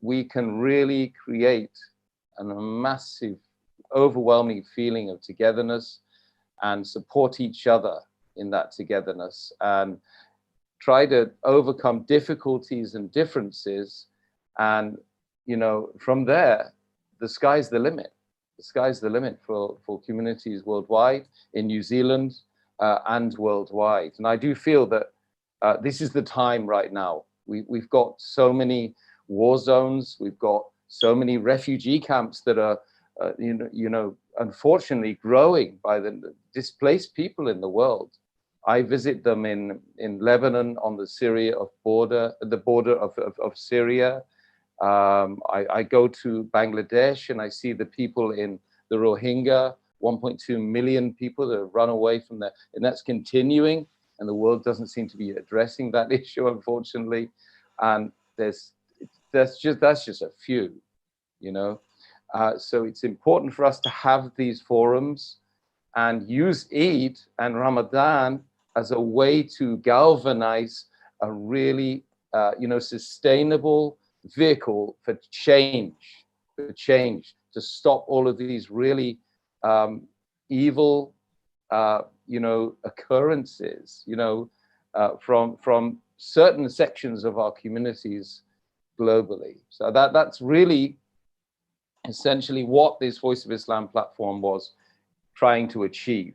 we can really create a massive, overwhelming feeling of togetherness and support each other in that togetherness and try to overcome difficulties and differences. And, you know, from there, the sky's the limit. The sky's the limit for communities worldwide, in New Zealand and worldwide. And I do feel that this is the time right now. We've got so many war zones. We've got so many refugee camps that are, you know, unfortunately growing by the displaced people in the world. I visit them in Lebanon on the border of Syria. I go to Bangladesh and I see the people in the Rohingya, 1.2 million people that have run away from there, and that's continuing. And the world doesn't seem to be addressing that issue, unfortunately. And that's just a few, you know. So it's important for us to have these forums and use Eid and Ramadan as a way to galvanize a really, you know, sustainable vehicle for change, to stop all of these really evil, you know, occurrences, you know, from certain sections of our communities globally. So that's really essentially what this Voice of Islam platform was trying to achieve.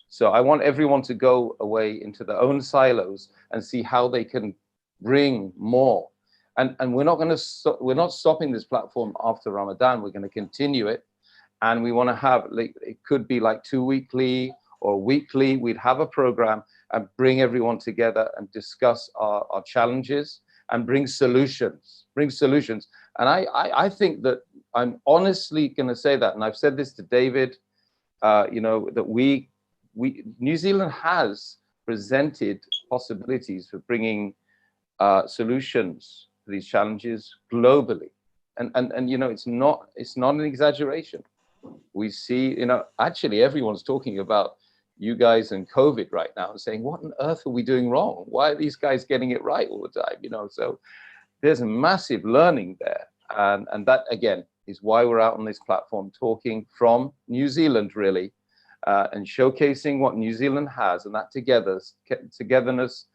So I want everyone to go away into their own silos and see how they can bring more. And we're not stopping this platform after Ramadan. We're going to continue it, and we want to have, like, it could be like 2 weekly or weekly. We'd have a program and bring everyone together and discuss our challenges and bring solutions. And I think that I'm honestly going to say that, and I've said this to David, you know, that New Zealand has presented possibilities for bringing solutions to these challenges globally, and you know, it's not an exaggeration. We see, you know, actually everyone's talking about you guys and COVID right now and saying, what on earth are we doing wrong? Why are these guys getting it right all the time? You know, so there's a massive learning there, and that again is why we're out on this platform talking from New Zealand, really. And showcasing what New Zealand has, and that togetherness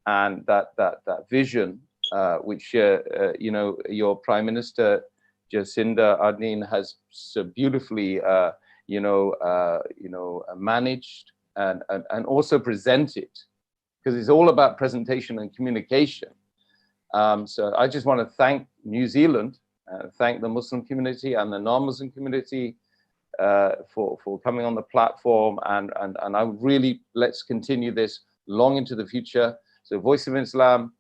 and that vision, which you know, your Prime Minister Jacinda Ardern has so beautifully you know, managed and also presented, because it's all about presentation and communication. So I just want to thank New Zealand, thank the Muslim community and the non-Muslim community for coming on the platform, and I really, let's continue this long into the future. So Voice of Islam,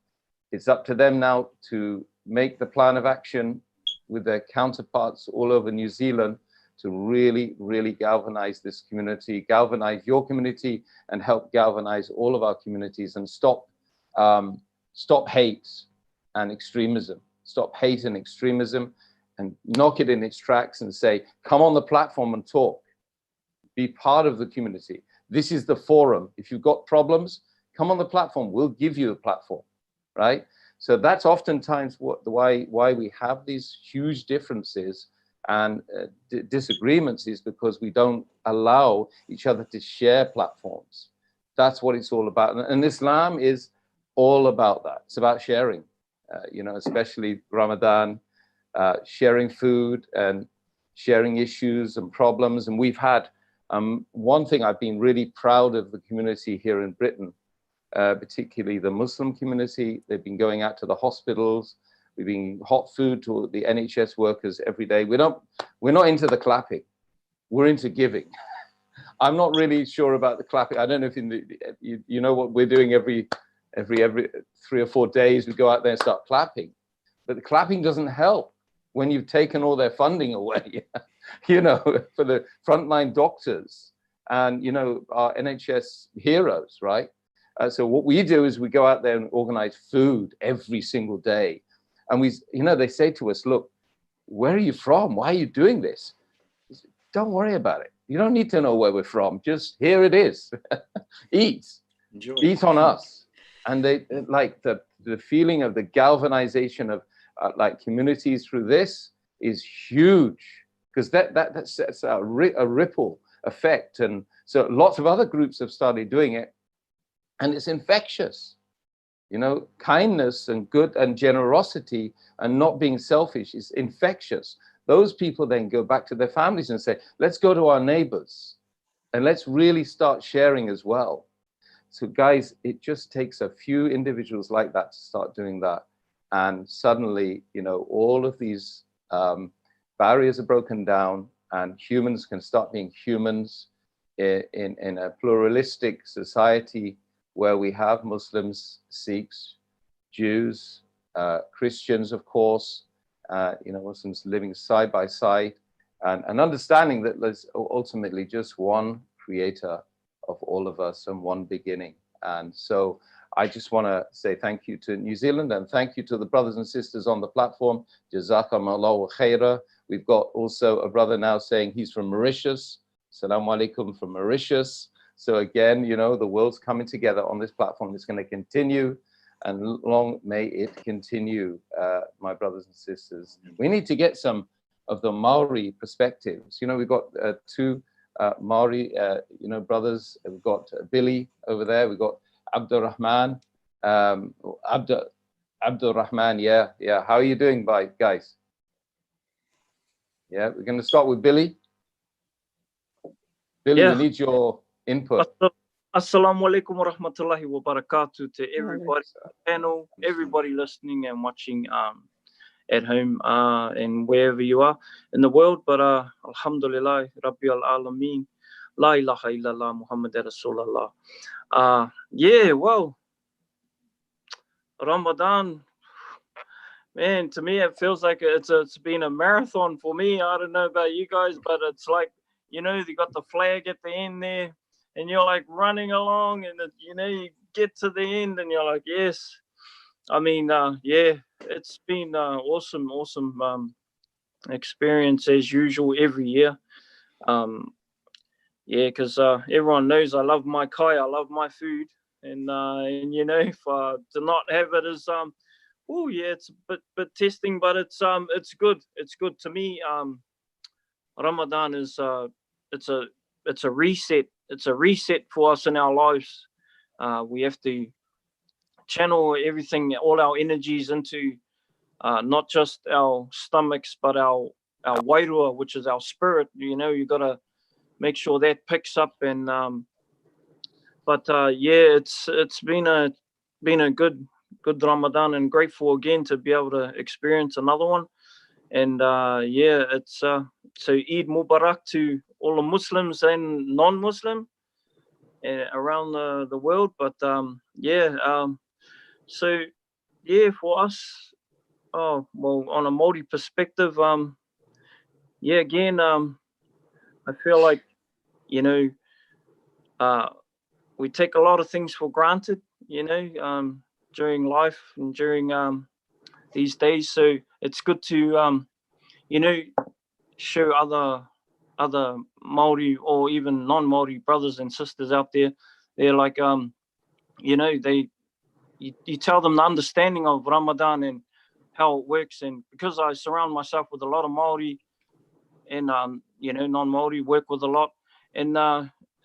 it's up to them now to make the plan of action with their counterparts all over New Zealand to really, really galvanize this community, galvanize your community, and help galvanize all of our communities, and stop hate and extremism. Stop hate and extremism, and knock it in its tracks and say, come on the platform and talk. Be part of the community. This is the forum. If you've got problems, come on the platform. We'll give you a platform, right? So that's oftentimes why we have these huge differences and disagreements, is because we don't allow each other to share platforms. That's what it's all about. And Islam is all about that. It's about sharing, you know, especially Ramadan, sharing food and sharing issues and problems. And we've had one thing I've been really proud of the community here in Britain, particularly the Muslim community. They've been going out to the hospitals. We've been hot food to the NHS workers every day. We're not into the clapping. We're into giving. I'm not really sure about the clapping. I don't know if you know what we're doing every every 3 or 4 days, we go out there and start clapping. But the clapping doesn't help when you've taken all their funding away, you know, for the frontline doctors and, you know, our NHS heroes, right? So what we do is we go out there and organize food every single day. And we, you know, they say to us, look, where are you from? Why are you doing this? Don't worry about it. You don't need to know where we're from. Just here it is. Eat. Enjoy. Eat on us. And they like the feeling of the galvanization of like communities through this is huge, because that sets a ripple effect. And so lots of other groups have started doing it, and it's infectious. You know, kindness and good and generosity and not being selfish is infectious. Those people then go back to their families and say, let's go to our neighbors and let's really start sharing as well. So guys, it just takes a few individuals like that to start doing that. And suddenly, you know, all of these barriers are broken down and humans can start being humans in a pluralistic society where we have Muslims, Sikhs, Jews, Christians, of course, you know, Muslims living side by side, and understanding that there's ultimately just one creator of all of us and one beginning. And so I just want to say thank you to New Zealand and thank you to the brothers and sisters on the platform. Jazakumullahu khaira. We've got also a brother now saying he's from Mauritius. Assalamu alaikum from Mauritius. So again, you know, the world's coming together on this platform. It's going to continue, and long may it continue, my brothers and sisters. We need to get some of the Maori perspectives. You know, we've got two Maori, you know, brothers. We've got Billy over there. We've got Abdurrahman. Abdurrahman, yeah. How are you doing, guys? Yeah, we're going to start with Billy. Billy, we need your input. Assalamu alaikum wa rahmatullahi wa barakatuh to everybody on the panel, everybody listening and watching at home and wherever you are in the world. But alhamdulillah, Rabbi al-Alameen, la ilaha illallah, Muhammad Rasulullah. Yeah, well, Ramadan, man, to me it feels like it's been a marathon for me. I don't know about you guys, but it's like, you know, they got the flag at the end there, and you're like running along, and you know, you get to the end, and you're like, yes. I mean, yeah, it's been awesome experience as usual every year. Yeah, because everyone knows I love my kai, I love my food, and you know, if to not have it is oh yeah, it's a bit testing, but it's good. It's good to me. Ramadan is it's a reset. It's a reset for us in our lives. We have to channel everything, all our energies into not just our stomachs, but our wairua, which is our spirit. You know, you got to make sure that picks up. And but yeah, it's been a good Ramadan, and grateful again to be able to experience another one. And yeah, it's so Eid Mubarak to all the Muslims and non-Muslim around the world. But yeah, so yeah, for us, oh well, on a Māori perspective, yeah, again, I feel like, you know, we take a lot of things for granted, you know, during life and during these days. So it's good to you know, show other Māori or even non-Māori brothers and sisters out there. They're like you know, you tell them the understanding of Ramadan and how it works. And because I surround myself with a lot of Māori and you know, non-Māori, work with a lot, and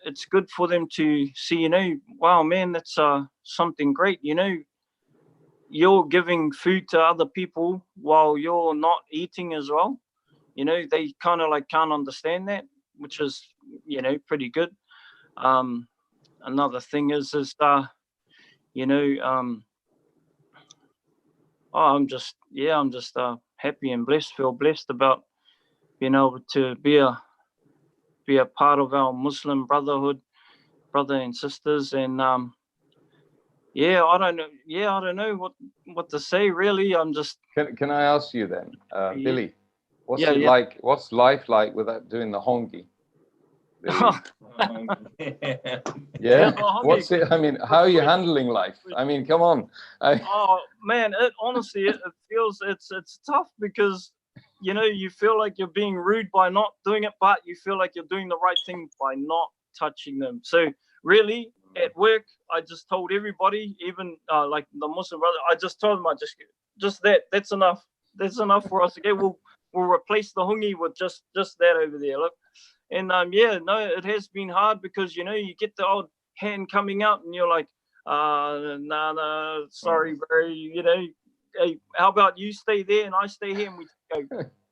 it's good for them to see, you know, wow, man, that's something great. You know, you're giving food to other people while you're not eating as well. You know, they kind of like can't understand that, which is, you know, pretty good. Another thing is you know, oh, I'm just happy and blessed, feel blessed about being able to be a part of our Muslim brotherhood, brother and sisters. And yeah, I don't know. Yeah, I don't know what to say really. I'm just. Can I ask you then, Billy? What's Yeah, it yeah. like? What's life like without doing the hongi? Yeah. What's it? I mean, how are you handling life? I mean, come on. Oh man, honestly, it feels it's tough because you feel like you're being rude by not doing it, but you feel like you're doing the right thing by not touching them. So really, at work, I just told everybody, even like the Muslim brother, I just told them, just that's enough. That's enough for us. Okay, we'll replace the hungi with just that over there. Look, and yeah, no, it has been hard because you get the old hand coming out, and you're like, nah, sorry, bro. Hey, how about you stay there and I stay here and we go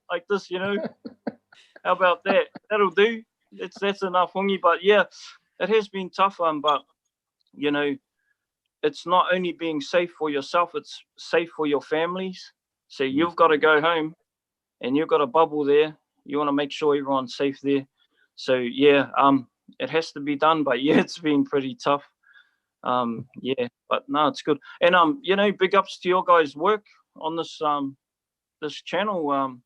like this, How about that? That'll do. That's enough hungi. But yeah, it has been tough, but it's not only being safe for yourself, it's safe for your families. So you've got to go home and you've got a bubble there. You want to make sure everyone's safe there. So yeah, it has to be done, but yeah, it's been pretty tough. Yeah, but no, it's good. And big ups to your guys' work on this this channel.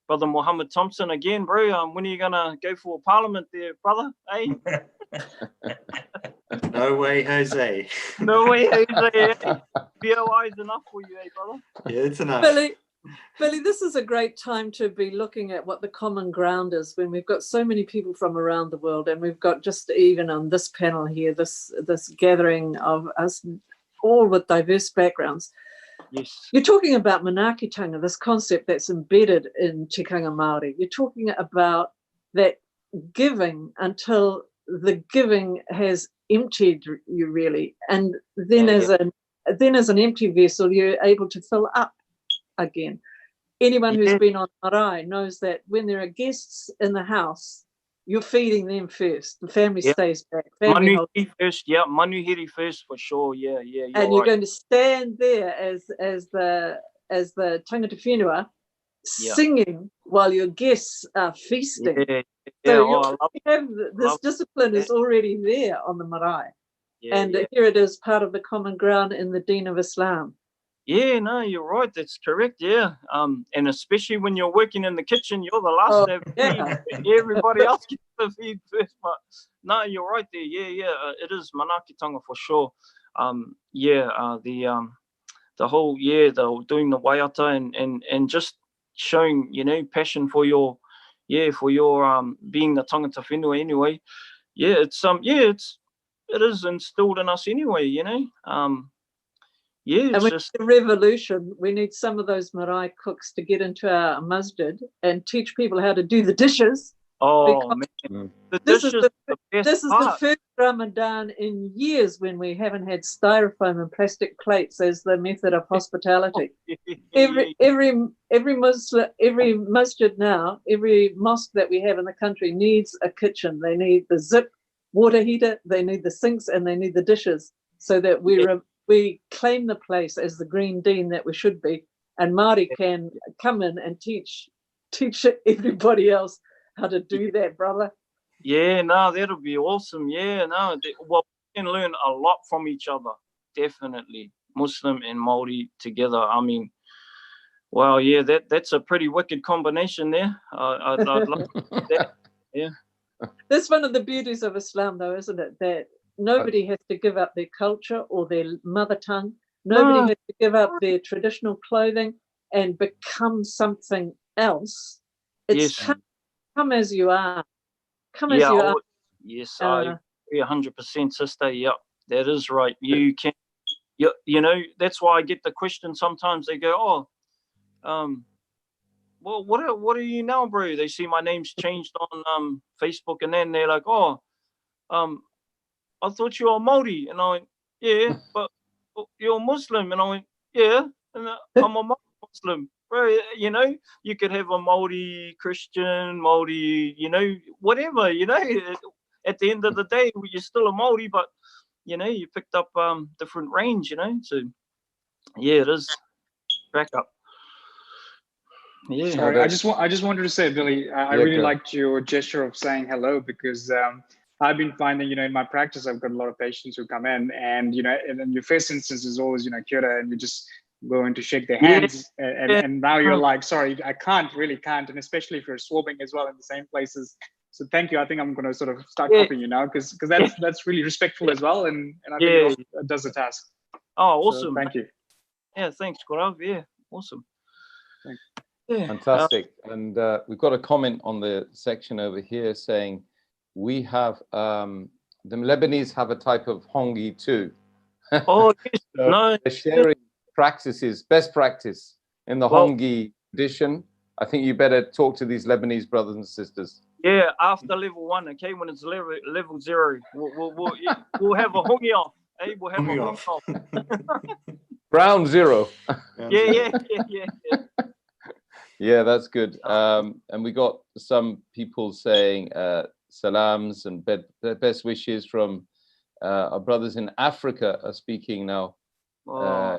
Brother Mohammad Thompson again, bro. When are you gonna go for Parliament there, brother? Hey? No way, Jose. No way, Jose. BOI is enough for you, brother. Yeah, it's enough. Billy, this is a great time to be looking at what the common ground is when we've got so many people from around the world, and we've got just even on this panel here, this gathering of us all with diverse backgrounds. Yes. You're talking about manaakitanga, this concept that's embedded in Tikanga Māori. You're talking about that giving until the giving has emptied you really, and then as an empty vessel, you're able to fill up again. Anyone who's been on marae knows that when there are guests in the house, you're feeding them first. The family stays back. Manuhiri first, yeah. Manuhiri first for sure. Yeah. And you're going to stand there as the tangata whenua singing while your guests are feasting. So you have this discipline is already there on the marae. And here it is, part of the common ground in the Deen of Islam. Yeah, no, you're right. That's correct. Yeah. And especially when you're working in the kitchen, you're the last to feed. Everybody else gets to feed first. But no, you're right there. Yeah. It is manaakitanga for sure. The whole doing the waiata and just showing passion for your being the tangata whenua anyway. Yeah, it is instilled in us anyway. Yeah, and with the revolution, we need some of those marae cooks to get into our masjid and teach people how to do the dishes. Oh, man. This is the first Ramadan in years when we haven't had styrofoam and plastic plates as the method of hospitality. Every Muslim, every masjid now, every mosque that we have in the country needs a kitchen. They need the zip water heater, they need the sinks, and they need the dishes so that we claim the place as the green deen that we should be, and Māori can come in and teach everybody else how to do that, brother. Yeah, no, that'll be awesome. Yeah, no, well, we can learn a lot from each other, definitely. Muslim and Māori together. I mean, wow, yeah, that's a pretty wicked combination there. I'd love that. Yeah. That's one of the beauties of Islam, though, isn't it? That nobody has to give up their culture or their mother tongue. Nobody has to give up their traditional clothing and become something else. It's come as you are. Come as you are. Yes, I agree 100%, sister. Yeah, that is right. You can, that's why I get the question sometimes. They go, well, what are you now, bro? They see my name's changed on Facebook, and then they're like, I thought you were Māori. And I went, yeah, but you're Muslim. And I went, yeah, and I'm a Muslim. Bro, you could have a Māori Christian, Māori, whatever, at the end of the day, you're still a Māori, but, you picked up different range, so, yeah, it is crack up. Yeah. Sorry, I just wanted to say, Billy, I really liked your gesture of saying hello, because I've been finding, in my practice, I've got a lot of patients who come in, and and then your first instance is always, kia ora, and you just going to shake their hands, and now you're like, sorry, I really can't, and especially if you're swabbing as well in the same places. So thank you. I think I'm going to sort of start copying you now, because that's really respectful as well, and I think it also does the task. Oh, awesome! So, thank you. Yeah, thanks, Gaurav. Yeah, awesome. Thanks. Yeah. Fantastic. And we've got a comment on the section over here saying we have the Lebanese have a type of hongi too. Oh, yes. So No. they're sharing practices, best practice in the hongi tradition. I think you better talk to these Lebanese brothers and sisters. Yeah, after level 1, okay, when it's level 0, we'll have a hongi off. Hey, we'll have a hongi off. Ground zero. Yeah. Yeah, that's good. And we got some people saying salams and best wishes from our brothers in Africa are speaking now.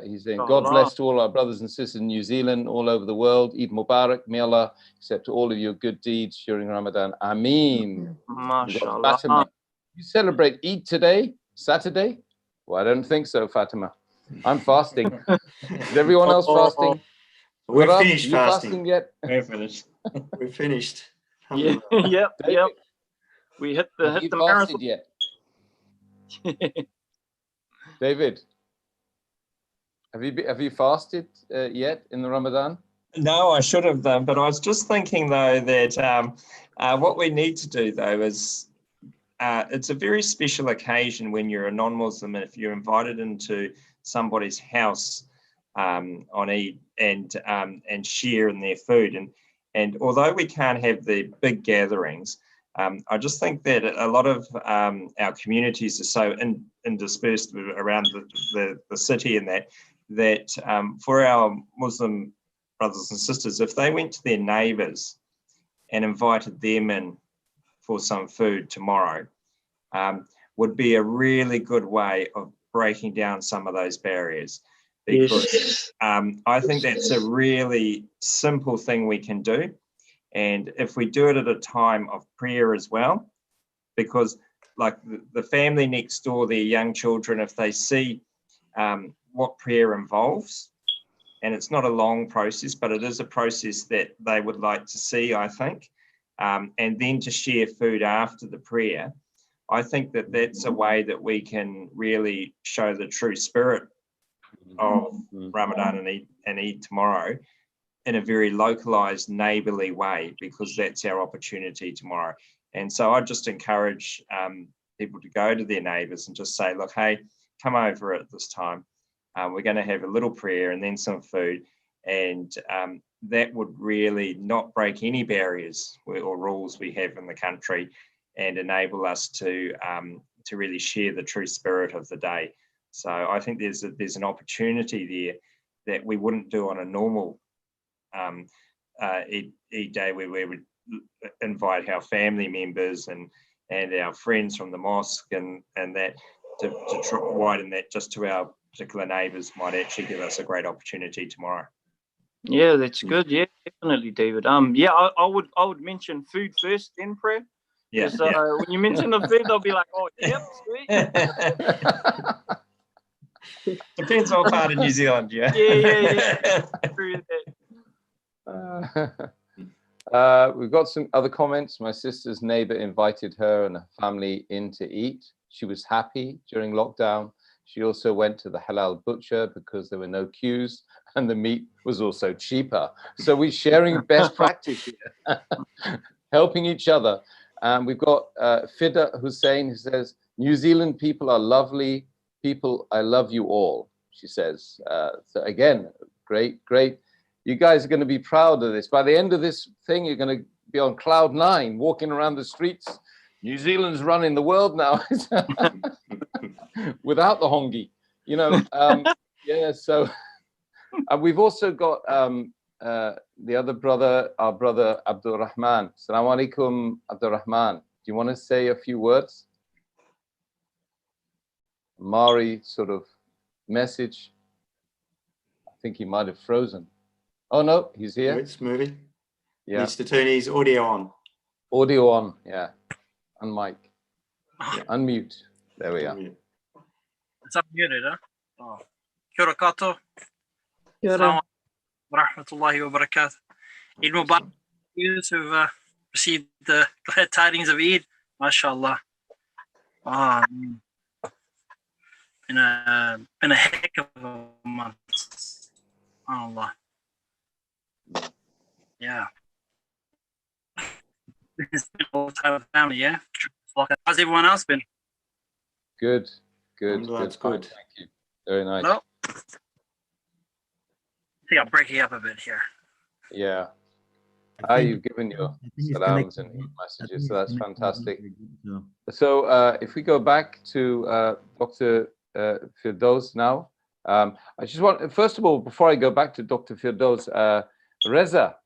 He's saying, God bless to all our brothers and sisters in New Zealand, all over the world. Eid Mubarak, may Allah accept all of your good deeds during Ramadan. Ameen. MashaAllah. Fatima, you celebrate Eid today, Saturday? Well, I don't think so, Fatima. I'm fasting. Is everyone else fasting? We're finished fasting. Yet? We're finished. We're finished. Yeah, yep. We hit the marathon yet. David, have you fasted yet in the Ramadan? No, I should have done, but I was just thinking though that what we need to do though is it's a very special occasion when you're a non-Muslim, and if you're invited into somebody's house on Eid and share in their food, and although we can't have the big gatherings, I just think that a lot of our communities are so dispersed around the city, and that for our Muslim brothers and sisters, if they went to their neighbours and invited them in for some food tomorrow, would be a really good way of breaking down some of those barriers. Because I think that's a really simple thing we can do. And if we do it at a time of prayer as well, because like the family next door, their young children, if they see what prayer involves, and it's not a long process, but it is a process that they would like to see, I think, and then to share food after the prayer, I think that that's a way that we can really show the true spirit of Ramadan and Eid tomorrow in a very localized, neighborly way, because that's our opportunity tomorrow. And so I just encourage people to go to their neighbors and just say, look, hey, come over at this time. We're going to have a little prayer and then some food. And that would really not break any barriers or rules we have in the country, and enable us to really share the true spirit of the day. So I think there's an opportunity there that we wouldn't do on a normal Eid day, where we would invite our family members and our friends from the mosque and that to widen that just to our particular neighbours might actually give us a great opportunity tomorrow. Yeah, that's good. Yeah, definitely, David. Yeah, I would mention food first, then prayer. Yeah. When you mention the food, I'll be like, oh, yep, sweet. Depends on what part of New Zealand, yeah. Yeah. We've got some other comments. My sister's neighbor invited her and her family in to eat. She was happy during lockdown. She also went to the halal butcher because there were no queues and the meat was also cheaper. So we're sharing best practice here, helping each other. We've got Fida Hussein, who says, New Zealand people are lovely people. I love you all, she says. So again, great. You guys are going to be proud of this. By the end of this thing, you're going to be on cloud 9, walking around the streets. New Zealand's running the world now without the hongi, yeah. So we've also got the other brother, our brother Abdul Rahman. Assalamu alaikum, Abdul Rahman. Do you want to say a few words? Mari sort of message. I think he might have frozen. Oh no, he's here. It's moving. Yeah. Needs to turn his audio on. Audio on, yeah. And mic. Unmute. There we are. It's unmuted, huh? Oh. Kia ora koutou. Kia ora. Assalamu alaikum wa rahmatullahi wa barakatuh. Eid Mubarak to you who've received the glad tidings of Eid. MashaAllah. Oh, been a heck of a month. Allah. Yeah. It's been all the time with family, yeah? How's everyone else been? Good. That's good. Thank you. Very nice. Hello? I think I'm breaking up a bit here. Yeah. You've given your salams and messages, so that's fantastic. So if we go back to Dr. Firdaus now, I just want, first of all, before I go back to Dr. Firdaus, Reza,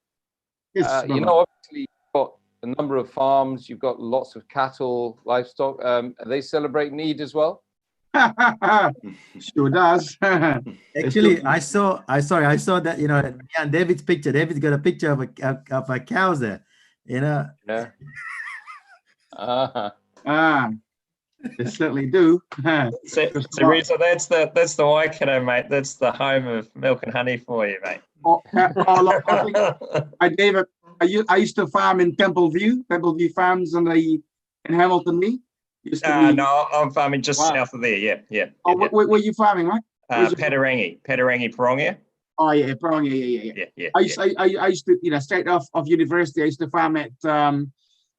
Yes, you know, obviously you've got a number of farms, you've got lots of cattle, livestock. Are they celebrating Eid as well? Sure does. Actually, I saw that, you know, and David's picture. David's got a picture of a cows there, you know. Yeah. They certainly do. So Reza, that's the Waikato, mate. That's the home of milk and honey for you, mate. David, I used to farm in Templeview Farms in Hamilton, me. No, I'm farming just south of there. Yeah. Where are you farming, right? Patarangi, Porongia. Oh yeah, Porongia, yeah. I used to, you know, straight off of university, I used to farm at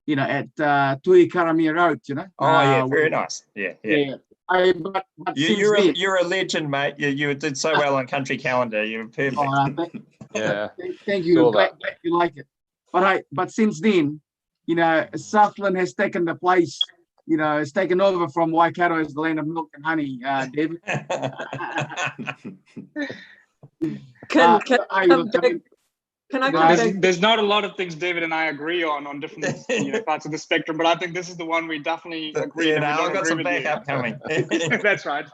you know, at Tui Karamia Road, you know. Oh yeah, very nice. Yeah. But you're a legend, mate. You did so well on Country Calendar. You were perfect. Yeah. Thank you. Glad you like it. But since then, you know, Southland has taken the place. You know, it's taken over from Waikato as the land of milk and honey, David. Can I come back? There's not a lot of things David and I agree on different parts of the spectrum, but I think this is the one we definitely agree. Yeah, I've got some backup coming. That's right.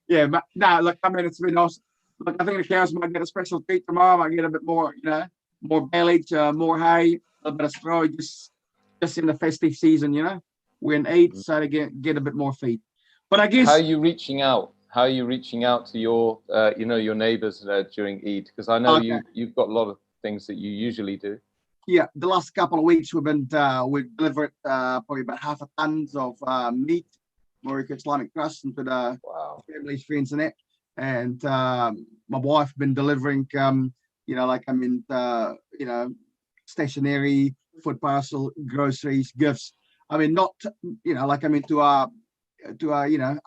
Yeah, but no, look, I mean, it's been awesome. Look, I think the cows might get a special treat tomorrow. Might get a bit more, you know, more baleage, more hay, a bit of straw, just in the festive season, you know. We're in Eid, so to get a bit more feed. But I guess, how are you reaching out? How are you reaching out to your, you know, your neighbours during Eid? Because I know you've got a lot of things that you usually do. Yeah, the last couple of weeks we've delivered probably about 1/2 tons of meat, Morika Islamic Trust, into the families, friends, and that. And my wife been delivering, you know, like I mean, you know, stationery, food parcel, groceries, gifts. I mean, not, you know, like I mean, to our you know,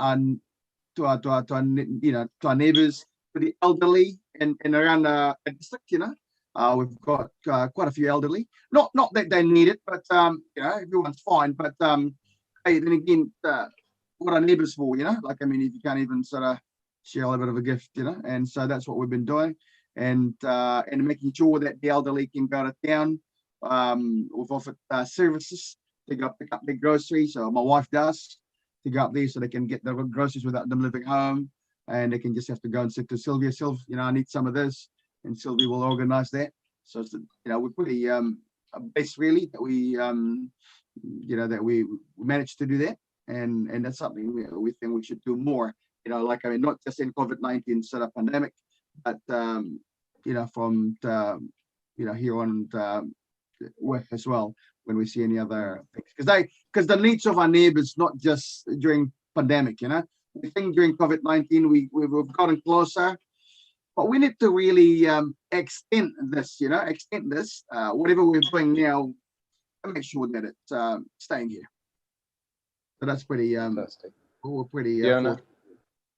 to our neighbours, to the elderly, and around the district, you know, we've got quite a few elderly. Not that they need it, but you know, everyone's fine. But hey, then again, what are neighbours for? You know, like I mean, if you can't even sort of share a little bit of a gift, you know, and so that's what we've been doing, and making sure that the elderly can go to town. We've offered services to go pick up their groceries, so my wife does, to go up there so they can get their groceries without them living home, and they can just have to go and say to Sylvia, you know, I need some of this, and Sylvia will organize that. So it's, you know, we're pretty blessed really that we you know, that we managed to do that, and that's something we think we should do more, you know, like I mean, not just in COVID-19 sort of pandemic, but you know, from you know, here on work as well, when we see any other things, because the needs of our neighbors, not just during pandemic, you know, we think during COVID-19 we've gotten closer, but we need to really extend this, you know, whatever we're doing now, and make sure that it's staying here. So that's pretty we're pretty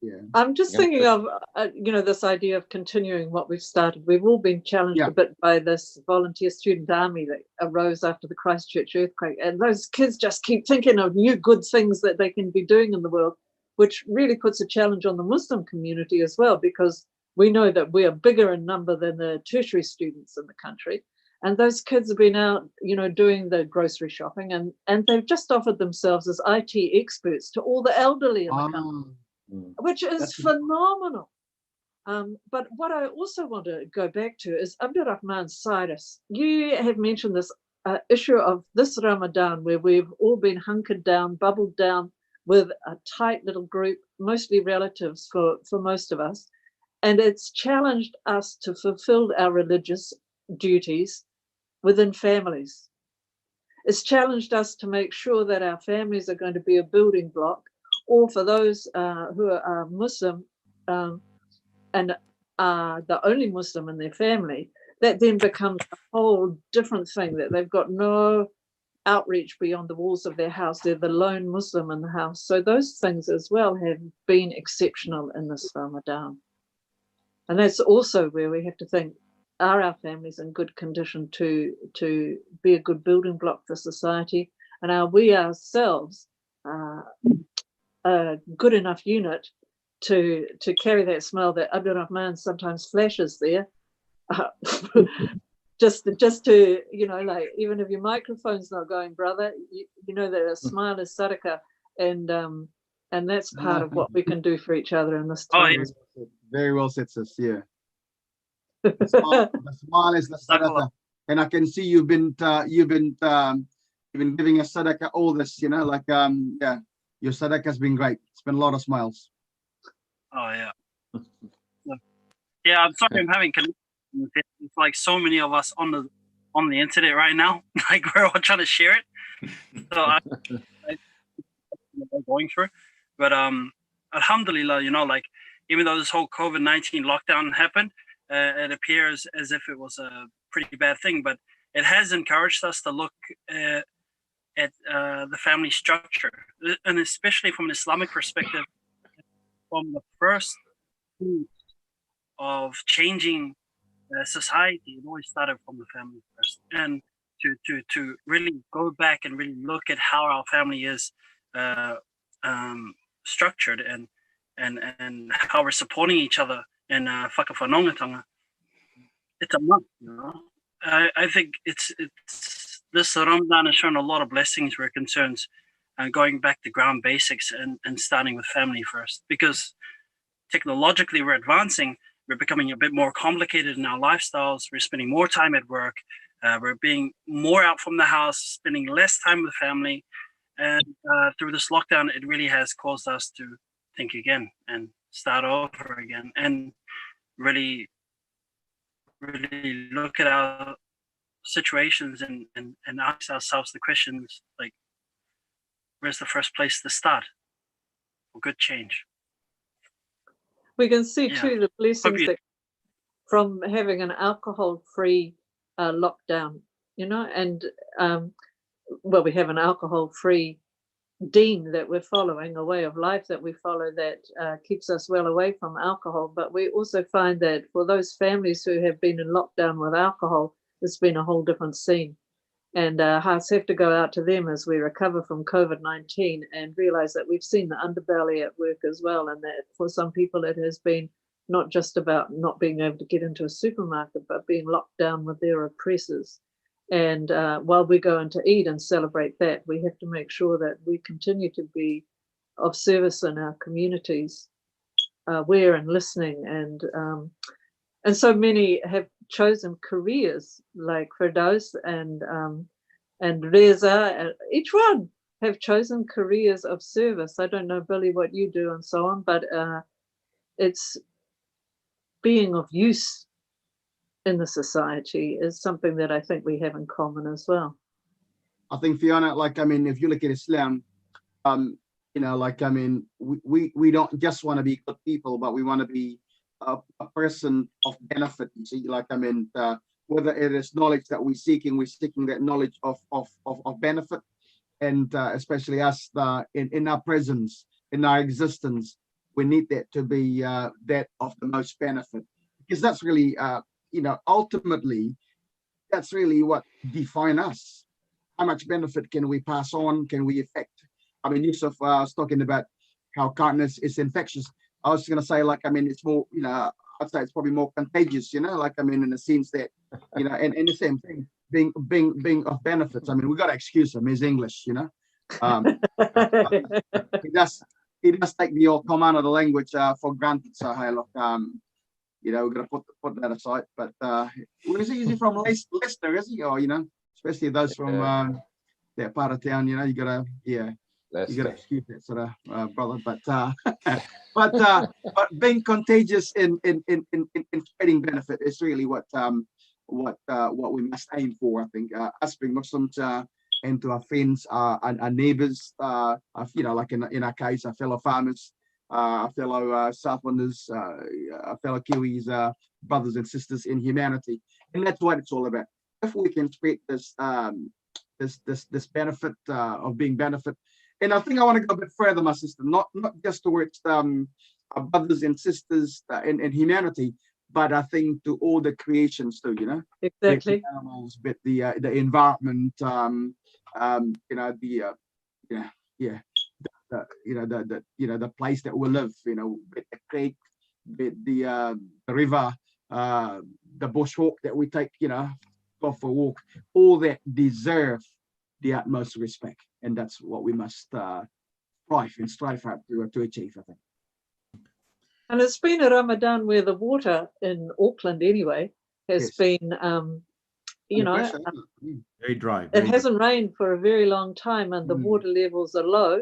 yeah. I'm just thinking of, you know, this idea of continuing what we've started. We've all been challenged a bit by this volunteer student army that arose after the Christchurch earthquake. And those kids just keep thinking of new good things that they can be doing in the world, which really puts a challenge on the Muslim community as well, because we know that we are bigger in number than the tertiary students in the country. And those kids have been out, you know, doing the grocery shopping, and they've just offered themselves as IT experts to all the elderly in the country. Which is phenomenal. But what I also want to go back to is Abdurrahman Cyrus. You have mentioned this issue of this Ramadan, where we've all been hunkered down, bubbled down with a tight little group, mostly relatives for most of us. And it's challenged us to fulfill our religious duties within families. It's challenged us to make sure that our families are going to be a building block, or for those who are Muslim and are the only Muslim in their family, that then becomes a whole different thing, that they've got no outreach beyond the walls of their house. They're the lone Muslim in the house. So those things as well have been exceptional in this Ramadan. And that's also where we have to think, are our families in good condition to be a good building block for society? And are we ourselves a good enough unit to carry that smile that Abdul Rahman sometimes flashes there? Just to, you know, like, even if your microphone's not going, brother, you know that a smile is sadaqah, and that's part of what we can do for each other in this time. Oh, yeah. Very well said, sis. Yeah. The smile is the sadaqah, and I can see you've been giving a sadaqah all this, you know, like yeah, your sadaqah has been great. It's been a lot of smiles. Oh yeah. Yeah, I'm sorry I'm having connection. It's like so many of us on the internet right now. Like, we're all trying to share it. So I'm going through. But alhamdulillah, you know, like, even though this whole COVID-19 lockdown happened, it appears as if it was a pretty bad thing, but it has encouraged us to look at the family structure, and especially from an Islamic perspective, from the first of changing society, it always started from the family first. And to really go back and really look at how our family is structured and how we're supporting each other in whakawhanongatanga. It's a must, you know. I think it's this Ramadan has shown a lot of blessings where it concerns going back to ground basics and starting with family first, because technologically we're advancing. We're becoming a bit more complicated in our lifestyles. We're spending more time at work. We're being more out from the house, spending less time with family. And through this lockdown, it really has caused us to think again and start over again, and really look at our situations and ask ourselves the questions like, where's the first place to start for good change? We can see too the blessings that from having an alcohol-free lockdown, you know, and well, we have an alcohol-free deen that we're following, a way of life that we follow that keeps us well away from alcohol. But we also find that for those families who have been in lockdown with alcohol, it's been a whole different scene. And hearts have to go out to them as we recover from COVID-19 and realize that we've seen the underbelly at work as well. And that for some people, it has been not just about not being able to get into a supermarket, but being locked down with their oppressors. And while we go into Eid and celebrate that, we have to make sure that we continue to be of service in our communities, aware and listening. And so many have chosen careers like Firdaus and Reza. Each one have chosen careers of service. I don't know, Billy, what you do and so on, but it's being of use in the society is something that I think we have in common as well. I think, Fiona, like, I mean, if you look at Islam, you know, like, I mean, we don't just want to be good people, but we want to be a person of benefit. You see, like, I mean, whether it is knowledge that we're seeking that knowledge of benefit, and especially us in our presence, in our existence, we need that to be that of the most benefit, because that's really, you know, ultimately, that's really what defines us. How much benefit can we pass on? Can we affect? I mean, Yusuf was talking about how kindness is infectious. I was going to say, like, I mean, it's more, you know, I'd say it's probably more contagious, you know, like, I mean, in the sense that, you know, and the same thing, being of benefits. I mean, we got to excuse him, he's English, you know. He does take the old command of the language for granted. So, hey, look, you know, we're going to put that aside. But where is he? Is he from Leicester, is he? Or, you know? especially those from that part of town. You know, you gotta you gotta excuse that sort of brother, but being contagious in spreading benefit is really what we must aim for. I think us being Muslims and to our friends, our neighbours, you know, like in our case, our fellow farmers, our fellow Southlanders, our fellow Kiwis, brothers and sisters in humanity, and that's what it's all about. If we can spread this this benefit of being benefit. And I think I want to go a bit further, my sister, not just towards our brothers and sisters in humanity, but I think to all the creations too, you know, exactly, the animals, but the environment, you know, the place that we live, you know, the creek, the river, the bushwalk that we take, you know, go for a walk, all that deserve the utmost respect. And that's what we must strive hard to achieve, I think. And it's been a Ramadan where the water in Auckland anyway has been, you know, very dry. It hasn't rained for a very long time and the water levels are low.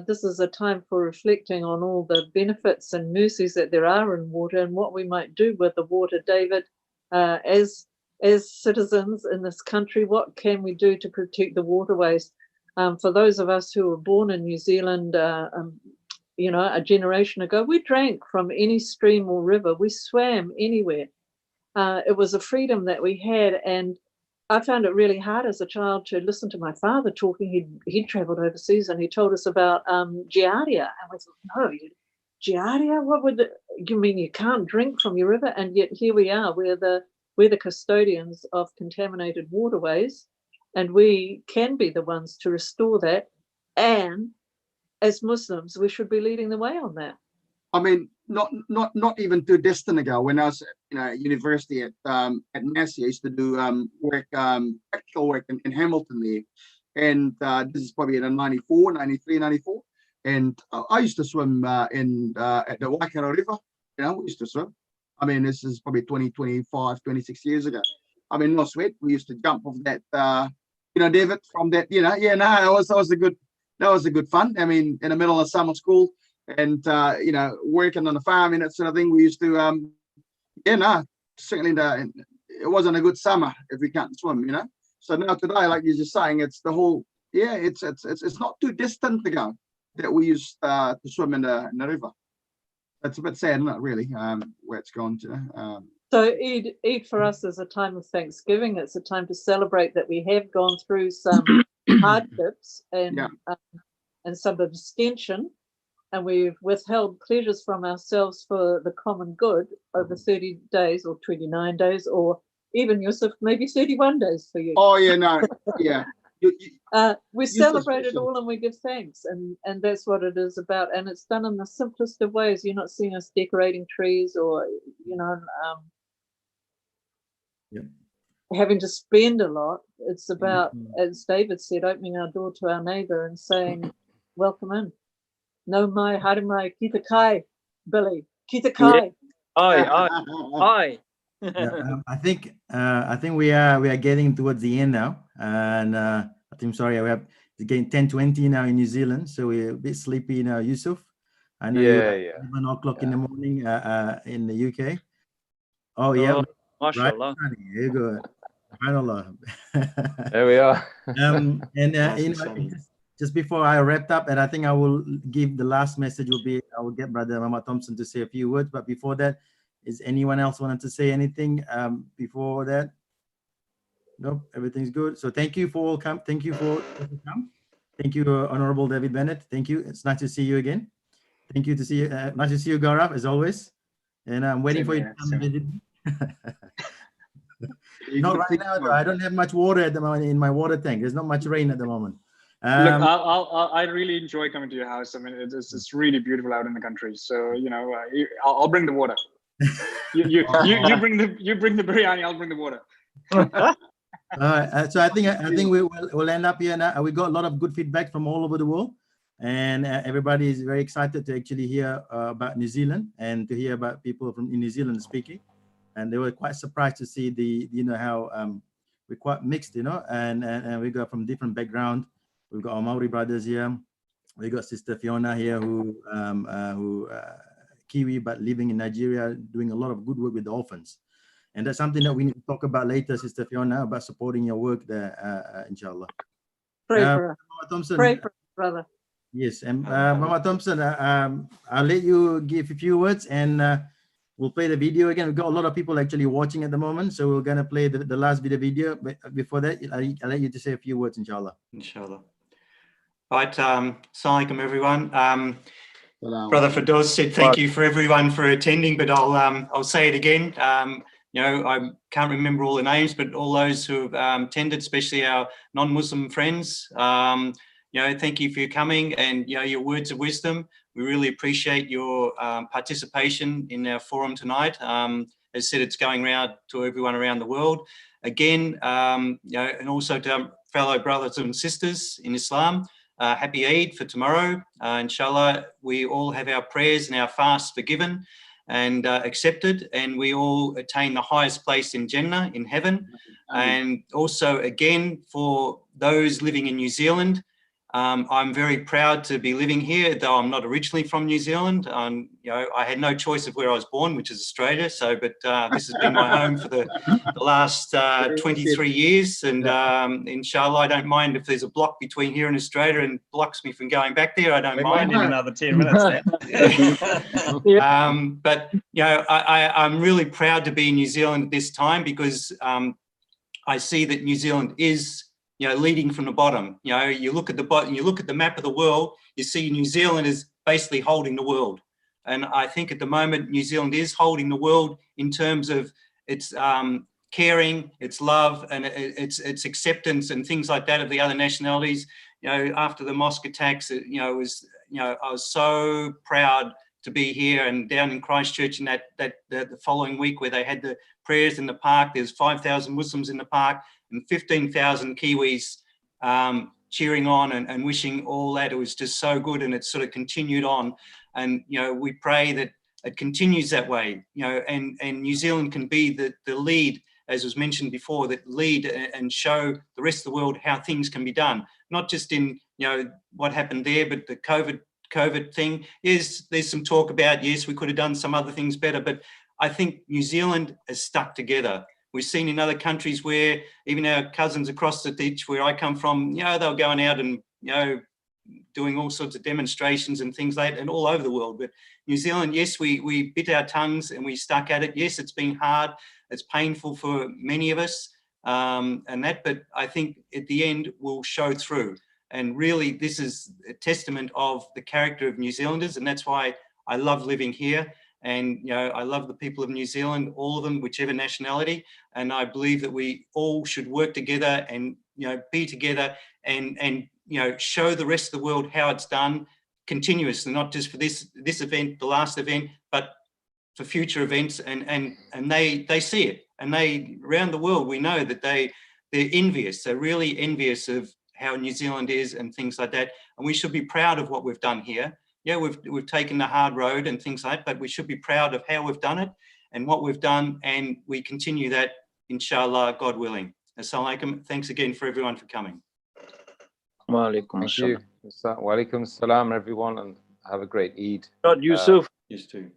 This is a time for reflecting on all the benefits and mercies that there are in water and what we might do with the water. David, as citizens in this country, what can we do to protect the waterways? For those of us who were born in New Zealand, you know, a generation ago, we drank from any stream or river. We swam anywhere. It was a freedom that we had, and I found it really hard as a child to listen to my father talking. He'd travelled overseas and he told us about Giardia, and we thought, no, Giardia? What would you mean? You can't drink from your river? And yet here we are. We're the custodians of contaminated waterways, and we can be the ones to restore that. And as Muslims, we should be leading the way on that. I mean, not even too distant ago, when I was at university at Massey, I used to do practical work in Hamilton there, and this is probably in 94, 93, 94, and I used to swim at the Waikato River. You know, we used to swim. I mean, this is probably 20, 25, 26 years ago. I mean, no sweat. We used to jump off that, David, from that, that was a good fun. I mean, in the middle of summer school and, working on the farm and that sort of thing, we used to, certainly it wasn't a good summer if we can't swim, you know. So now today, like you're just saying, it's the whole, it's not too distant ago that we used to swim in the river. It's a bit sad, isn't it, really, where it's gone to. So Eid for us is a time of Thanksgiving. It's a time to celebrate that we have gone through some hardships and some abstention, and we've withheld pleasures from ourselves for the common good over 30 days or 29 days, or even, Yusuf, maybe 31 days for you. Oh, yeah, no, yeah. We celebrate it all and we give thanks, and that's what it is about, and it's done in the simplest of ways. You're not seeing us decorating trees or having to spend a lot. It's about, as David said, opening our door to our neighbour and saying, welcome in. No mai, haere mai, kita kai, Billy, kita kai. Aye. I think we are getting towards the end now, and I'm sorry, it's getting 10:20 now in New Zealand, so we're a bit sleepy now, Yusuf. I know you're 11 o'clock in the morning in the UK. Oh yeah, mashallah. Right. There you go. There we are. Just before I wrapped up, and I think I will give the last message I will get Brother Mohammad Thompson to say a few words, but before that, is anyone else wanted to say anything before that? Nope, everything's good. So thank you for all come. Thank you for come. Thank you, Honorable David Bennett. Thank you. It's nice to see you again. Thank you to see you. Nice to see you, Gaurav, as always. And I'm waiting for you to come and visit. Not right now, though. I don't have much water at the moment in my water tank. There's not much rain at the moment. Look, I really enjoy coming to your house. I mean, it's really beautiful out in the country. So I'll bring the water. You bring the biryani. I'll bring the water. So I think we'll end up here now. We got a lot of good feedback from all over the world, and everybody is very excited to actually hear about New Zealand and to hear about people from New Zealand speaking. And they were quite surprised to see how we're quite mixed, you know, and we got from different background. We've got our Maori brothers here. We got Sister Fiona here, who Kiwi but living in Nigeria, doing a lot of good work with the orphans, and that's something that we need to talk about later, Sister Fiona, about supporting your work there, inshallah. Pray for us. Thompson. Pray for us, brother. Yes, and Mama Thompson, I'll let you give a few words, and we'll play the video again. We've got a lot of people actually watching at the moment, so we're gonna play the last video. But before that, I'll let you to say a few words, inshallah. Inshallah. Right, Assalamu alaikum, everyone. Brother Firdaus said thank you for everyone for attending, but I'll say it again. You know, I can't remember all the names, but all those who have attended, especially our non-Muslim friends, you know, thank you for coming and, you know, your words of wisdom. We really appreciate your participation in our forum tonight. As I said, it's going around to everyone around the world. Again, you know, and also to our fellow brothers and sisters in Islam, happy Eid for tomorrow. Inshallah, we all have our prayers and our fasts forgiven and accepted, and we all attain the highest place in Jannah, in heaven. And also, again, for those living in New Zealand, I'm very proud to be living here, though I'm not originally from New Zealand. You know, I had no choice of where I was born, which is Australia. So, but this has been my home for the last 23 years. And inshallah, I don't mind if there's a block between here and Australia and blocks me from going back there. I don't mind. In another 10 minutes then. But, you know, I'm really proud to be in New Zealand at this time, because I see that New Zealand is, you know, leading from the bottom. You know, you look at the bottom, you look at the map of the world, you see New Zealand is basically holding the world. And I think at the moment, New Zealand is holding the world in terms of its caring, its love, and its acceptance and things like that of the other nationalities. You know, after the mosque attacks, you know, I was so proud to be here and down in Christchurch in the following week where they had the prayers in the park. There's 5,000 Muslims in the park and 15,000 Kiwis cheering on and wishing all that. It was just so good, and it sort of continued on. And, you know, we pray that it continues that way, you know, and New Zealand can be the lead, as was mentioned before, that lead and show the rest of the world how things can be done. Not just in, you know, what happened there, but the COVID thing. Yes, there's some talk about, yes, we could have done some other things better, but I think New Zealand has stuck together. We've seen in other countries where even our cousins across the ditch where I come from, you know, they were going out and, you know, doing all sorts of demonstrations and things like that, and all over the world. But New Zealand, yes, we bit our tongues and we stuck at it. Yes, it's been hard. It's painful for many of us and that, but I think at the end we'll show through. And really, this is a testament of the character of New Zealanders, and that's why I love living here. And, you know, I love the people of New Zealand, all of them, whichever nationality. And I believe that we all should work together and, you know, be together and you know, show the rest of the world how it's done continuously, not just for this event, the last event, but for future events. And they see it. And they, around the world, we know that they're envious. They're really envious of how New Zealand is and things like that. And we should be proud of what we've done here. Yeah, we've taken the hard road and things like that, but we should be proud of how we've done it and what we've done, and we continue that, inshallah, God willing. Assalamu alaikum. Thanks again for everyone for coming. Wa alaikum Thank you. Wa alaikum salam, everyone, and have a great Eid. God, Yusuf. You too.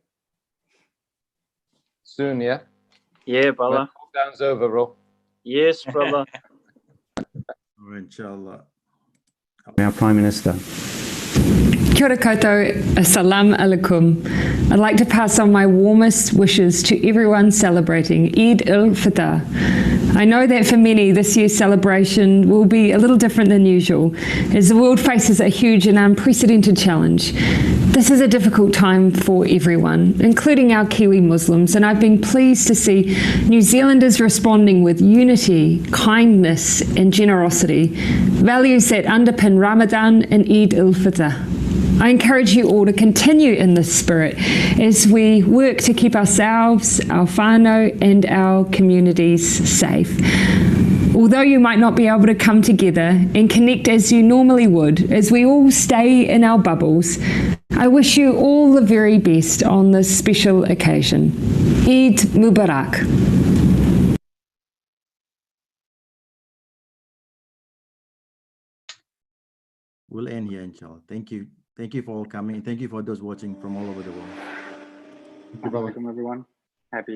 Soon, yeah? Yeah, brother. When lockdown's over, bro. Yes, brother. Inshallah. Our Prime Minister. Kia ora koutou, assalamu alaikum. I'd like to pass on my warmest wishes to everyone celebrating Eid al-Fitr. I know that for many, this year's celebration will be a little different than usual, as the world faces a huge and unprecedented challenge. This is a difficult time for everyone, including our Kiwi Muslims, and I've been pleased to see New Zealanders responding with unity, kindness, and generosity, values that underpin Ramadan and Eid al-Fitr. I encourage you all to continue in this spirit as we work to keep ourselves, our whānau, and our communities safe. Although you might not be able to come together and connect as you normally would, as we all stay in our bubbles, I wish you all the very best on this special occasion. Eid Mubarak. we'll end here, inshallah. Thank you. Thank you for all coming. Thank you for those watching from all over the world. Thank you, brother. Welcome, everyone.